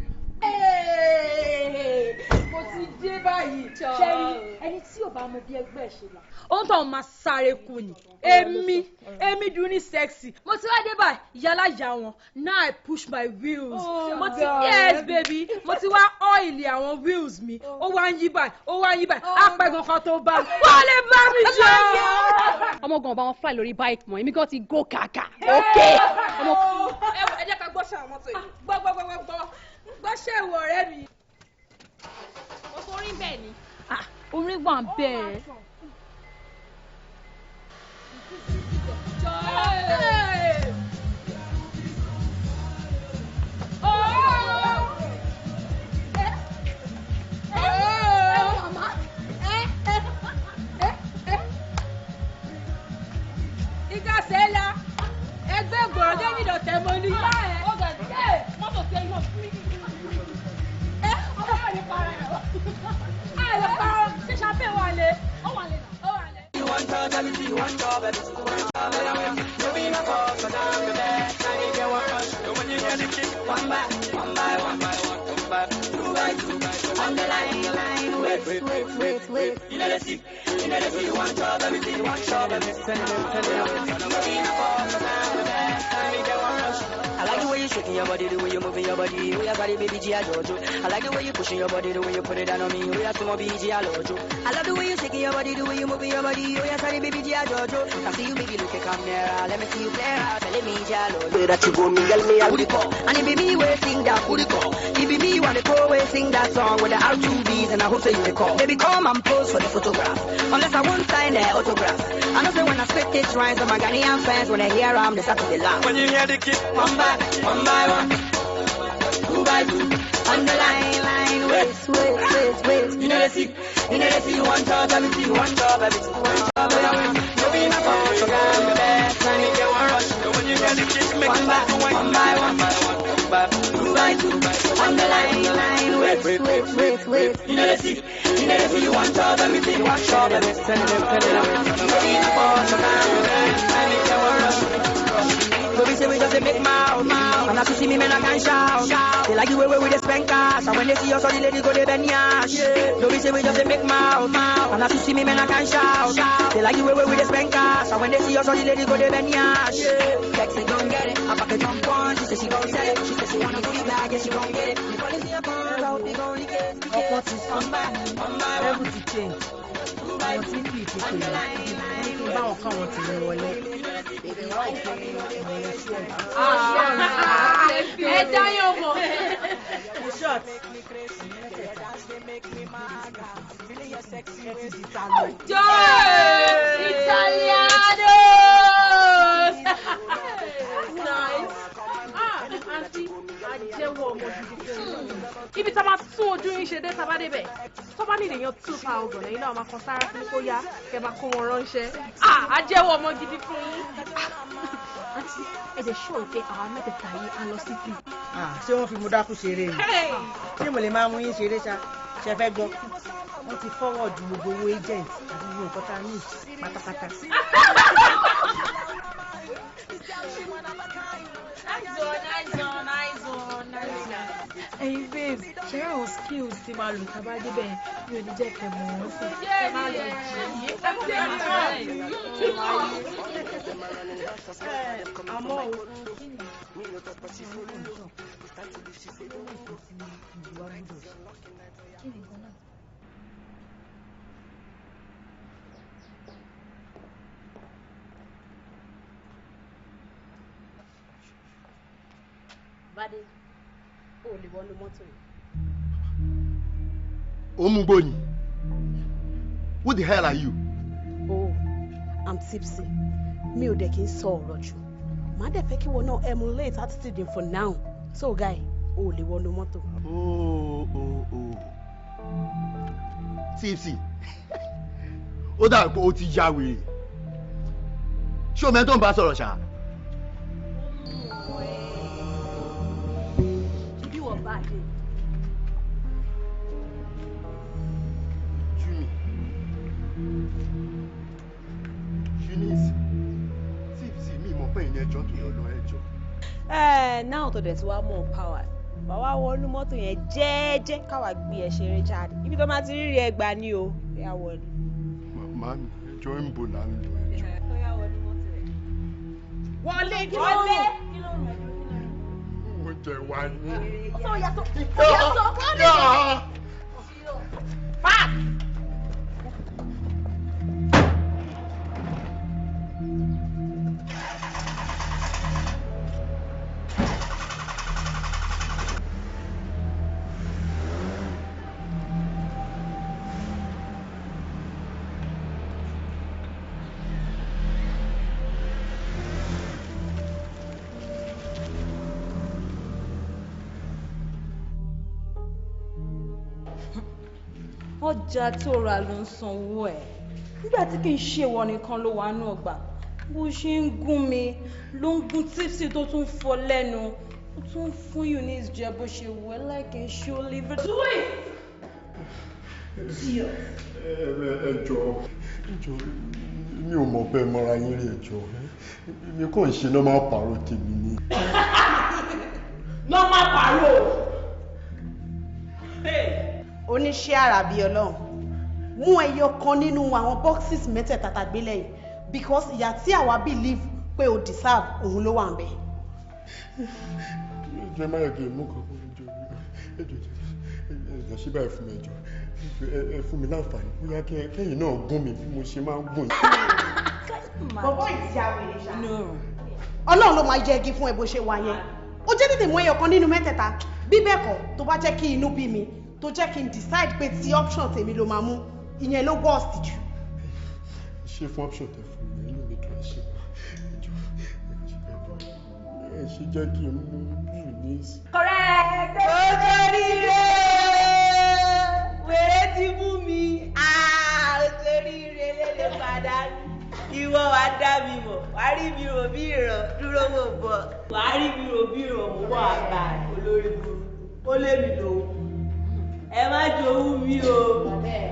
mo ti dé báyìí ṣẹ́rí ẹni tí ò bá mọ bí ẹgbẹ́ ṣe là ó ń tàn máa sáré kù ni èmi dùn ní sexy mo ti wá dé báyìí yálà yà wọn now I push my wheels mo ti yes baby mo ti wá ọ́ìlì àwọn wheels mi ó wá ń yí báyìí apẹ̀gàn kan tó bá mi wọ́n lè bá mi jẹ́ ọmọ gan ọba wọn fly lórí bike mọ́ èmi gan ti go kàkà ok ọmọ. ẹ jẹ́ ká gbọ́ṣẹ́ àwọn mọ́tò yìí gbọ́ṣẹ́ ìwọ ọ̀rẹ́ mi. o tó rí bẹ́ẹ̀ ni. orin wà bẹ́ẹ̀. Ìgbà sẹ́la ẹgbẹ́ gbọ̀rọ̀ David ọ̀tẹ̀mọ́ ní yá ẹ̀. Ó gbà dé mọ́tò tí ẹ̀yìn náà fún mi. Ọmọ wa lè para ẹ̀. A lè para ṣé ṣàfẹ́ wà lé. Ó wà lé náà. Ó wà lé. You want to tell me you want to bet you want to bet you be na for so down the bed. Now you get one rush. When you get the kick one by one, come back. Two by two. On the line, wait. You know the see, you want to bet you want to bet you. Send it I like the way you shaking your body, the way you moving your body. We are got baby G Jojo. I like the way you pushing your body, the way you put it down on me. We are some BG Jojo. I love the way you shaking your body, the way you moving your body. We are sorry baby G Jojo. I see you baby look come nearer. Let me see you play out. Tell me Jojo. That you go me girl me a woody call. And it be me way sing that woody call. It be me wanna go way sing that song with the R2Bs and I hope say you the call. Baby come and pose for the photograph. Unless I won't sign the autograph. I know say when I spit it rhymes on my Ghanaian fans when I hear them they start to laugh. When you hear the kick, one by one, two by two, on the line, wait. You know the see, you want to bet you want to bet you want to bet you. You be my phone, so grab the best, and if you want rush, when you get the kick, make one by one, two by two, on the line, wait. You know the see, you want to bet you want to bet you. You be my phone, so grab the best, and if you want rush. So we say we just make mouth. And as you see me, man, I can shout. They like the way we just spend cash. And when they see us, all the ladies go, they bend yash. So we say we just make mouth. And as you see me, man, I can shout. They like the way we just spend cash. And when they see us, all the ladies go, they bend yash. Sexy gon' get it. I pack a jump on. She said she gon' sell it. She said she wanna go the bag, yeah, she gon' get it. The police here comes out, they gon' get it. Opportunity come back. Everything change. Àwọn tí kì í ti pè é kí n bá wọn káwọn tì mí wọlé. Ẹ dáyọ̀ mọ̀. Short. Italianos! Nice. Àǹtí, àjẹwọ̀ ọmọ gidi fún mi. Ibi tá a máa tún ojú yín ṣe dé tá a bá débẹ̀. Tó bá nílò èèyàn 2,000 lẹ́yìn náà máa kan sára fún kó yá kẹ́ máa kó wọn ránṣẹ́. Àjẹwọ̀ ọmọ gidi fún yín. Àǹtí, ẹ̀jẹ̀ ṣó pé àwọn mẹ́tẹ̀ẹ̀ta yìí á lọ sí fíìmù. Ṣé wọ́n fi mú dákú ṣeré ni? Ṣé mo lè máa mú yín ṣeré ṣá? Ṣé fẹ́ gbọ́? Wọ́n ti forward gbogbo owó agent àti gbogbo nǹkan tá a ní pátápátá. Ẹ̀yin babes, ṣe àwọn skills tí máa lò tábà débẹ̀ mi ò ní jẹ́ kẹ́ mọ̀ wọ́n sí. Ẹ má lọ jí. Àmọ́ o. Bade, o lè wọnú mọ́tò yìí. Omugboni, who the hell are you? Oh, I'm tipsy. Mi ò dẹ̀ kí n sọ ọ̀rọ̀ jù. Màá dẹ̀ fẹ́ kí wọn náà emulate attitude for now. So guy, o lè wọnú mọ́tò. Oh. Tipsy. Ó dà pé ó ti ya wèrè. Ṣé o mẹ́tọ́ ń bá sọ̀rọ̀ ṣá? Now to this one more power. bàbá wọnú mọ́tò yẹn jẹ́ẹ́jẹ́ káwa gbé ẹ ṣeré jáde ibi tó máa ti rí ẹgbà ni o ẹ wọlé. màmá mi ẹjọ́ ń bò là ń lọ ẹjọ́. wọlé kí ló rún ẹ. oúnjẹ wa ni. ó yàtọ̀ wọlé. Park! ọjà tí ó ra ló ń sanwó ẹ̀ nígbà tí kì í ṣe ìwọ nìkan ló wà nù ọgbà bó ṣe ń gún mi ló ń gún típsì tó tún fọ́ lẹ́nu ó tún fún Eunice jẹ bó ṣe wù ẹ́ like a show liver. do it. ẹjọ́ mi ò mọ̀ bẹ́ẹ̀ mọ́ra yín rí ẹjọ́ mi kàn ń ṣe normal pàrọ̀ tèmi ni. normal pàrọ̀. oníṣẹ́ àràbí ọlọ́run mú ẹyọ kan nínú àwọn boxes mẹ́tẹ̀ẹ̀ta tàgbé lẹ́yìn because ìyà tí àwa believe pé o deserve òun ló wà ń bẹ̀. ẹjọ́ má yẹ kí n mú kankan ẹjọ́ ṣí báyìí fún mi ẹjọ́ ẹ fún mi láǹfààní bóyá kẹ́yìn náà gún mi bí mo ṣe máa ń gùn. bọ̀bọ̀ ìtìyàwó ẹ̀ ṣá. ọlọ́run ló máa jẹ́ igi fún ẹ bó ṣe wà yẹn ó jẹ́ tètè mú ẹyọ kan nínú mẹ́tẹ̀ẹ̀ta bí bẹ́ẹ̀ kọ́ tó bá jẹ́ kí inú bí mi tó jẹ́ kí n decide pé tí option tèmi ló máa mú ìyẹn ló worst jù. ṣé fún option tẹ fún mi inú mi dùn ẹ ṣe jẹ́ kí n mú Eunice. correct. ó jẹ́ rírẹ́ wèrè ti mú mi ó jẹ́ rírẹ́ lélẹ̀ padà ìwọ wàá dá mi mọ̀ wàá rí mi rò bí ìràn dúró wò bọ̀ wàá rí mi rò bí ìràn mú wà àgbà olórí burúkú ó lé mi lòun. ẹ má jowú mi o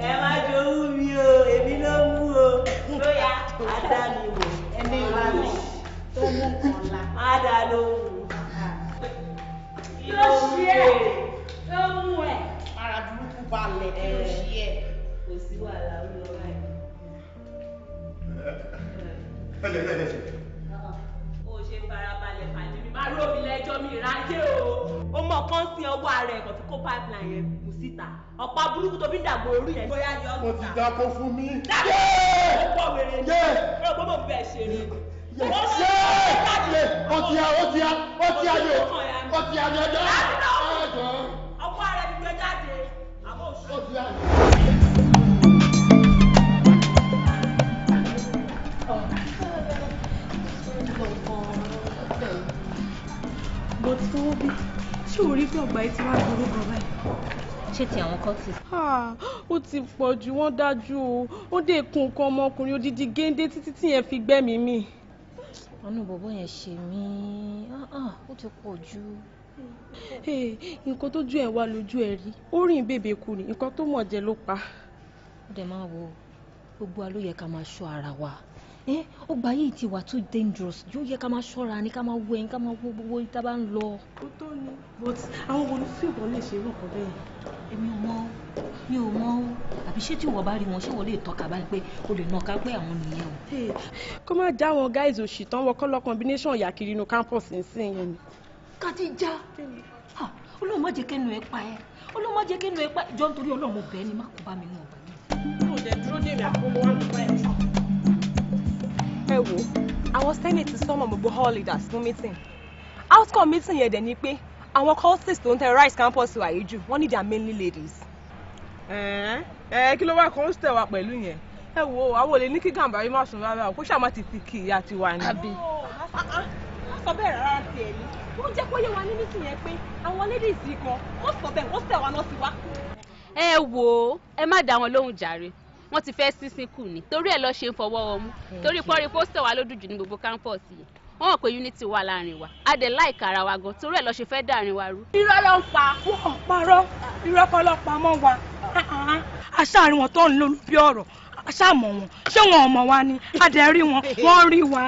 ẹ má jowú mi o èmi ló mú o lóyà àdá mi wò ẹni ìlànà tó mú nǹkan la má dá lóhùn. yóò ṣe é yóò mú ẹ. ara burúkú balẹ̀ kí ló ṣe é. kò sí wàhálà ó lọ báyìí. o ṣe farabalẹ̀ pàdé mi má rò mí lẹ́jọ́ mi ráyé o. ó mọ kán sí ọwọ́ ara ẹ̀ kàn fi kó pipeline yẹn kù síta ọ̀pá burúkú tó fi ń dàgbò orí ẹ̀. bóyá yọ ọ́ mo ti dákó fún mi. dákó ó pọ̀ wèrè ní ó gbọ́dọ̀ bẹ̀ ṣe ni. ó ti ayò ọjọ́. ọwọ́ ara ẹ̀ ti gbé jáde àmọ́ òṣù. ó ti ayò. bó ti fọwọ́ bí ṣé o rí pé ọgbà yìí ti wá gbóró gan báyìí. ṣé ti àwọn kọ́tì. ó ti pọ̀ jù wọ́n dájú o ó dé kun nǹkan ọmọkùnrin odidi géńdé títí tí yẹn fi gbẹ́mìí mì. ọ̀nà bọ̀bọ̀ yẹn ṣe mí ó ti pọ̀ jù. nǹkan tójú ẹ̀ wá lójú ẹ̀ rí ó rìn bèbè kù ní nǹkan tó mọ̀ jẹ ló pa. ó dẹ̀ máa wo gbogbo wa ló yẹ ká máa ṣọ́ ara wa ọgbà yìí ti wà too dangerous yóò yẹ ká máa ṣọ́ra ní ká máa wo ẹyin ká máa wo gbogbo ìta bá ń lọ. ó tó ní but àwọn wo ló fi ìbọn lè ṣe irú nǹkan bẹ́ẹ̀. èmi ò mọ̀ àbí ṣé tí ìwọ bá rí wọn ṣé wọ́n lè tọ́ka báyìí pé o lè nàka pé àwọn nìyẹn o. kó má já àwọn guys òṣì tán wọ kọ́lọ́ combination yàkiri inú campus nísìnyẹn ni. Kàdíjà Ọlọ́run má jẹ́ kẹ́nu ẹ pa ẹ́ Ọlọ́run má jẹ́ kẹ́nu ẹ pa jọ nítorí Ọlọ́run mo bẹ̀ ẹ́ ni má kó bá mi nù ọ̀gbà yìí. ó dẹ̀ dúró dè mí àkókò wọn kó ẹ̀. ẹ wo àwọn senate sọmọ gbogbo hall leaders fún meeting outcome meeting yẹn dẹ̀ ni pé àwọn cultists tó ń terrorize campus wa yìí jù wọ́n ní they are mainly ladies. kí ló wá kan ó tẹ̀ wá pẹ̀lú yẹn ẹ wo àwọn olè ní kí Gàmbàrí má sùn rárá o kó ṣáà má ti fi kì ìyá tiwa ni. àbí sọ bẹ́ẹ̀ rárá sí ẹ̀ ní ó jẹ́ kó yé wa ní meeting yẹn pé àwọn ladies yìí kan wọ́n sọ bẹ́ẹ̀ wọ́n tẹ̀ wá náà sí wa. ẹ wò ó ẹ má dá wọn lóhùn jàre wọ́n ti fẹ́ sísìn kù ní torí ẹ̀ lọ ṣe ń fọwọ́ wọn mú torí pọ́nrí pósítọ̀ wa lódùjù ní gbogbo campus yìí wọ́n mọ̀ pé unity wà láàrin wa a dẹ̀ láìka ara wa gan torí ẹ̀ lọ ṣe fẹ́ dàrin wa rú. irọ́ ló ń pa wọ́n parọ́ irọ́ kan ló pa mọ́ wa aṣáàrin wọn tó ń lò bí ọ̀rọ̀ aṣáàmọ̀ wọn ṣé wọn ò mọ̀ wa ni a dẹ̀ rí wọn wọ́n rí wa.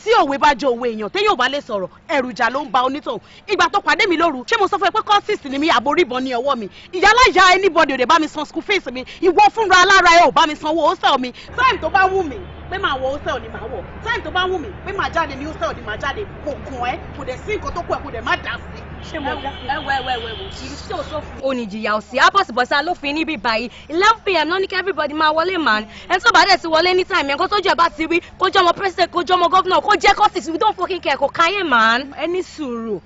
tí òwe bá jẹ òwe èèyàn téèyàn ò bá lè sọ̀rọ̀ ẹ̀rùjà ló ń ba onítọ̀hún. Ìgbà tó pàdé mi lóru ṣé mo sọ fún ẹ pé cultist ni mi àboríbọn ní ọwọ́ mi. Ìyálàyà anybody ò dé bá mi san school fees mi. Ìwọ fúnra alára ẹ ò bá mi sanwó hostel mi. Time tó bá wù mí pé máa wọ hostel ni máa wọ̀. Time tó bá wù mí pé máa jáde ní hostel ni máa jáde. Kò kàn ẹ́ kò dẹ̀ sí nǹkan tó kù ẹ̀ kò dẹ̀ má dà sí. Ṣé mo dá? Ẹwọ ìrì tí ò sọ fún. Oníjìyà òsì abọ́sibọ́sá lófin níbí báyìí 11 PM náà ní kí everybody máa wọlé man. Ẹni tó bá dẹ̀ ti wọlé ní time ẹ̀kọ́ tó jẹ́ bá ti rí kó jẹ́ ọmọ president kó jẹ́ ọmọ governor kó jẹ́ cultist we don't fucking care kò káyé man. Ẹ ní sùúrù.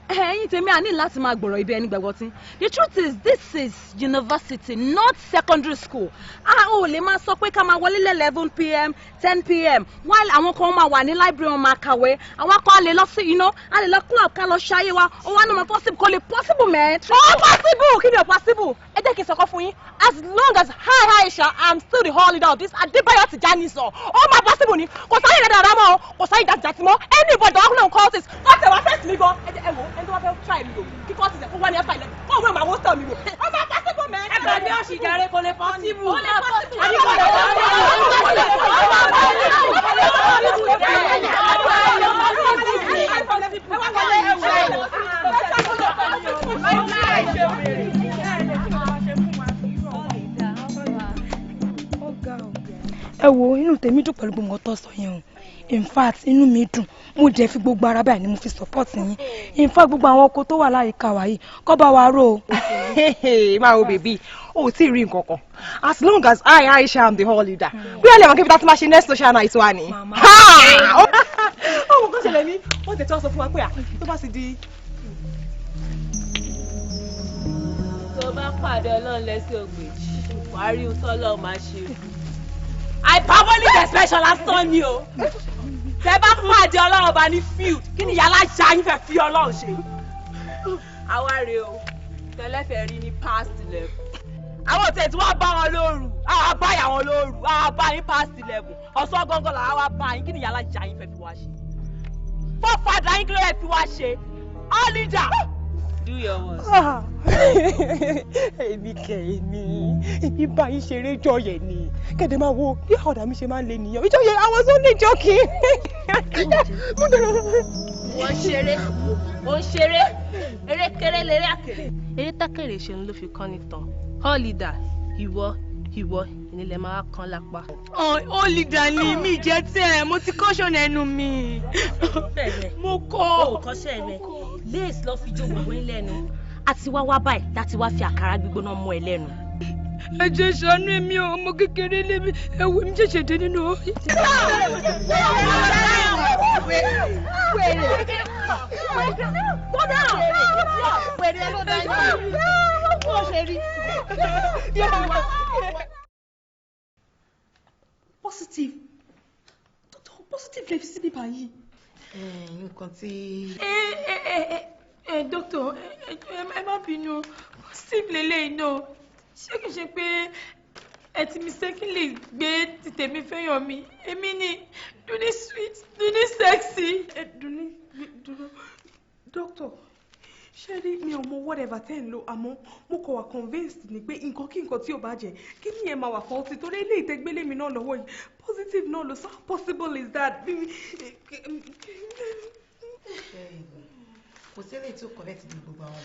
Ẹ̀yin tèmi à ní láti máa gbọ̀rọ̀ ibi ẹni gbàgbọ́ tí. The truth is this is university not secondary school. Ò lè máa sọ pé ká máa wọlé 11 PM 10 PM while àwọn kan máa wà ní library wọn máa kàwé àwọn kan á lè lọ sí a lè lọ club ká lọ ṣayé wa ó wá ní ọmọ possible kò lè possible mẹ́. Ó possible kí ni ò possible? Ẹ jẹ́ kí n sọ̀kọ́ fún yín as long as hi Aisha I'm still the whole leader of this Adébáyọ̀ Tijani sọ ó máa possible ni kò sáyé dáadáa mọ́ kò sáyé dáadáa mọ́ anybody tó wá kúlẹ̀ ń cultist kọ́ tẹ̀ wá fẹ́ẹ̀sì mi gan ẹ wò ẹni tó wá fẹ́ try mi lò kí cultist ẹ̀ kó wá ní ẹ̀fà ilẹ̀ kó òwe màá wọ́n tọ̀ mi lò ó máa possible mẹ́. Ẹ gbà bí ọ̀sìn ìjàre kò lè possible. Ó lè ẹ wo inú tèmi dùn pẹ̀lú gbogbo ọ̀tọ̀ sọ yẹn o in fact inú mi dùn mo jẹ́ fi gbogbo ara báyìí ni mo fi support yín in fact gbogbo àwọn ọkọ tó wà láyìíká wa yìí kọ́ bá wa rò ó. máa wo bèbí o ò tí ì rí nǹkan kan as long as Aisha am the hall leader bí ẹ lè mọ kí n fi tá a ti máa ṣe next social night wa ni. ọmọ kan ṣẹlẹ̀ ní wọ́n tẹ̀ tí wọ́n sọ fún wa pé tó bá sì di. tó bá pàdé ọlọ́run lẹ́sẹ̀ ògbèjì wàá rí ohun tọ́lọ́ máa ṣe. hyperbolic expression lásán ni o tẹ bá pàdé ọlọ́run bá ní field kí ni yàrá ìjà yín fẹ́ fi ọlọ́run ṣe. àwa rè o tẹlẹfẹ rí ní past level. àwọn òtẹ̀ tí wọ́n bá wọn lóru àwọn bá yà wọn lóru àwọn bá yín past level ọ̀sán gángan làwọn wá bá yín kí ni yàrá ìjà yín fẹ́ fi wá ṣe. fọ́fadà yín kí ló yẹ fi wá ṣe all leader. do your worst. èmi èmi bá yín ṣeré jọyẹ ni kẹ́dẹ̀ máa wo bí ọ̀dà mi ṣe máa ń le nìyẹn ìjọyẹ àwọn tó ní jọ́kì. wọ́n ṣeré eré kéré léré àkèrè eré tákèrè ṣe ló fi kán ní tán all leader ìwọ ìnílẹ̀ máa kán lápá. all leader ni mi jẹ́ tẹ́ mo ti caution ẹnu mi. mo kọ́. o kọ́ṣẹ́ rẹ̀ lace lọ fi jó gbogbo yín lẹ́nu àti wá báyìí láti wá fi àkàrà gbígbóná mọ́ ẹ lẹ́nu. ẹ jẹ́ ṣàánú èmi ọmọ kékeré lébi ẹ̀wù mi ṣẹ̀ṣẹ̀ dé nínú. positive lè fi síbí báyìí. nǹkan tí. dókítà ẹ má bínú positive lélẹ́yìn náà ṣé kìí ṣe pé ẹ ti mistakenly gbé tèmi fẹ́yàn mi èmi ni dúní sweet dúní sexy. dúró dókítà ṣé rí mi ò mọ whatever tẹ́ ń lò àmọ́ mo kọ̀ wá convinced ni pé nǹkan kí nǹkan tí ò bá jẹ́ kí ni ẹ máa wà faulty torí eléyìí tẹ́gbélé mi náà lọ́wọ́ yìí positive náà lò so how possible is that. kò sí eléyìí tí ó correct ní gbogbo àwọn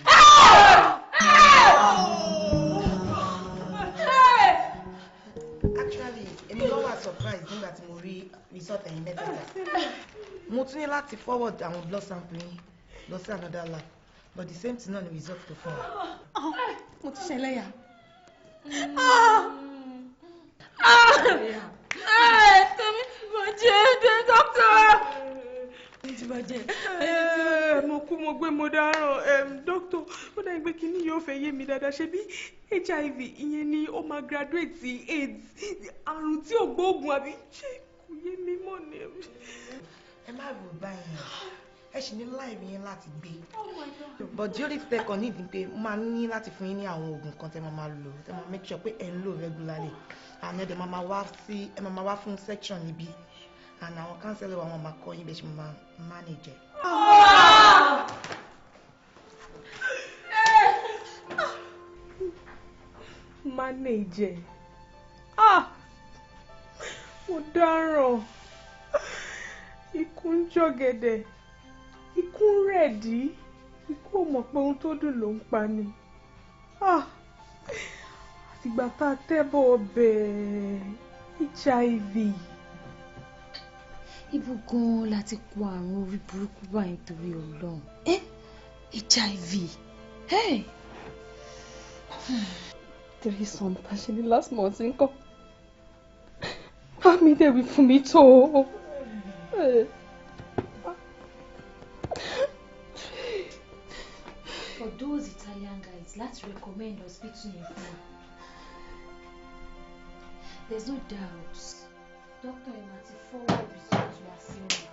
actually èmi ló wà surprise nígbà tí mo rí result ẹ̀yin mẹ́tẹ̀ẹ̀ta mo tún ní láti forward àwọn blood sample yín lọ sí another lab but the same thing náà ni result tó fún wa. mo ti ṣẹlẹ̀ yà. tèmi mo jẹ́ dókítà. ti bàjẹ́. mo kú mo gbé mo dáràn dókítà ó dàbí pé kíní yóò fẹ́ yé mi dáadáa ṣe bí HIV ìyẹn ni ó máa graduate sí AIDS àrùn tí ò gbóògùn àbí ṣé kò yé mi mọ́ ni. ẹ má rò báyìí ẹ ṣì ní láìrí yín láti gbé but the only thing kan ní ìdí pé mo máa ní láti fún yín ní àwọn oògùn kan tẹ́ máa lò tẹ́ máa make sure pé ẹ ń lò regularly and ẹ dẹ̀ máa wá fún section níbí and àwọn counselor wa wọn máa kọ́ yín bẹ́ẹ̀ ṣe máa manage ẹ. manage mo dáràn ikú ikú ń jọ̀gẹ̀dẹ̀ ikú ń rẹ̀dí ikú ò mọ̀ pé ohun tó dùn ló ń pa ni àtìgbà tá a tẹ́bọ̀ ọbẹ̀ HIV. Ibo gan láti kó àrùn orí burúkú báyìí nítorí Ọlọ́run. HIV. Hey. 3 sons tá a ṣe ní last month ńkọ́. Bá mi dẹ̀ wí fún mi tó. For those Italian guys, let's recommend hospital yẹn fún wa. There's no doubt. Doctor Emma ti forward results wa sí wọn.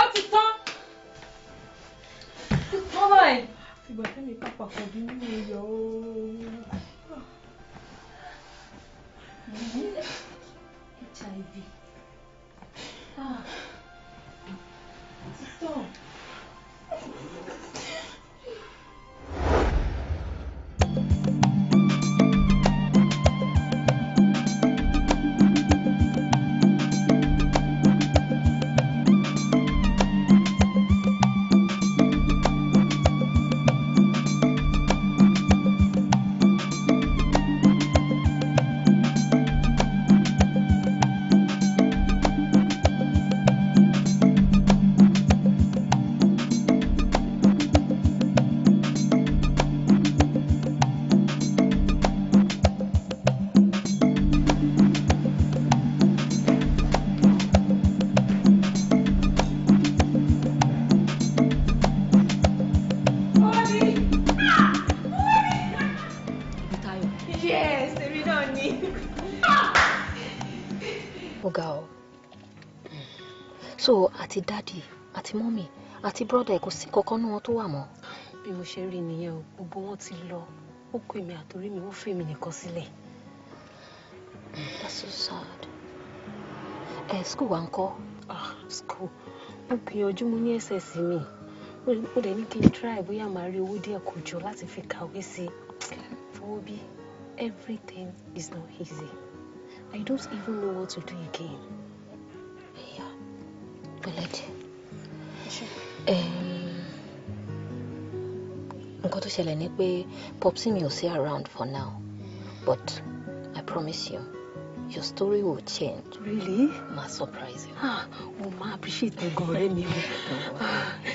Ó ti tán. Come on. Ìgbà tẹ́mi pápá kan dín nínú iyọ̀ ooo. HIV. Stop. So àti daddy àti mommy àti brother kò sí kankan nínú wọn tó wà mọ́. Bí mo ṣe rí nìyẹn o, gbogbo wọn ti lọ. Ó kó èmi àtòrí mi, wọ́n fi èmi nìkan sílẹ̀. That's so sad. School wa ńkọ́? School. Mo gbìyànjú mo ní SS mi. Mo dẹ̀ ní kí n try bóyá màá rí owó díẹ̀ kó jọ láti fi kàwé sí. Fọwọ́ bí everything is not easy. I don't even know what to do again. Nǹkan tó ṣẹlẹ̀ ni pé Popsi mi ò sí around for now, but I promise you, your story will change. Really? Ma surprise you. Mo máa appreciate ẹ gan ọ̀rẹ́ mi o.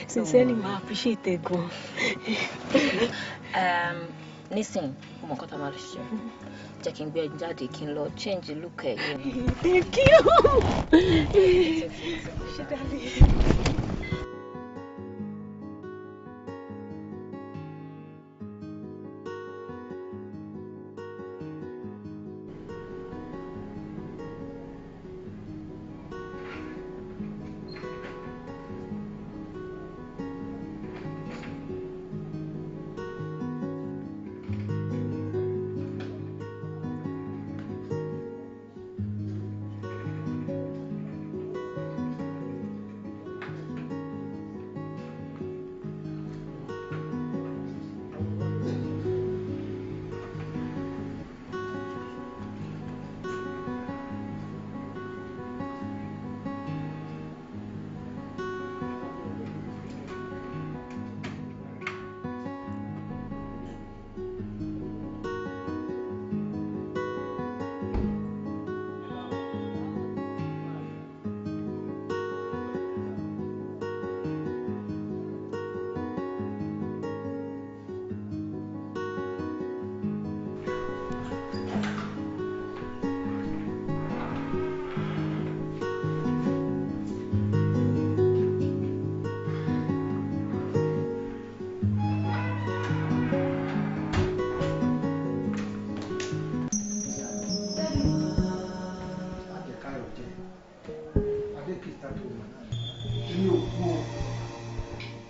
Sincerely, máa appreciate ẹ gan. Nísìn, mo mọ̀ nǹkan tá a máa ṣe. Jẹ́ kí n gbé jáde kí n lọ change look ẹ̀ yẹn. Thank you. Ṣé dáadé?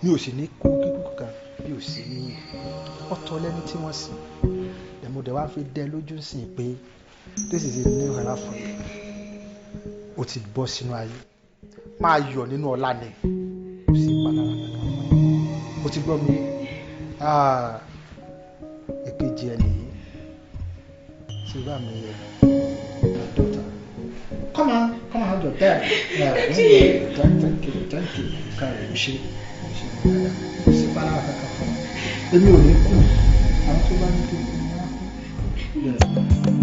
mi ò sì ní kú kíkú kan bí ò sí ní ọ̀tọ̀ lẹ́ni tí wọ́n sìn ẹ̀mú dẹ̀ wá fi dẹ́ lójú sí pé this is a new era for you o ti bọ́ sínú ayé máa yọ̀ nínú ọlá ni kò sí ìpalára kankan o ti gbọ́ mi èkejì ẹ̀ nìyí tí bá mi yẹ dọ́tà come on, hug your dad. Thank you. Káre o ṣe para kankan fún mi. Èmi ò ní kú. Àwọn tó bá ní kí n kú ni wọ́n kú.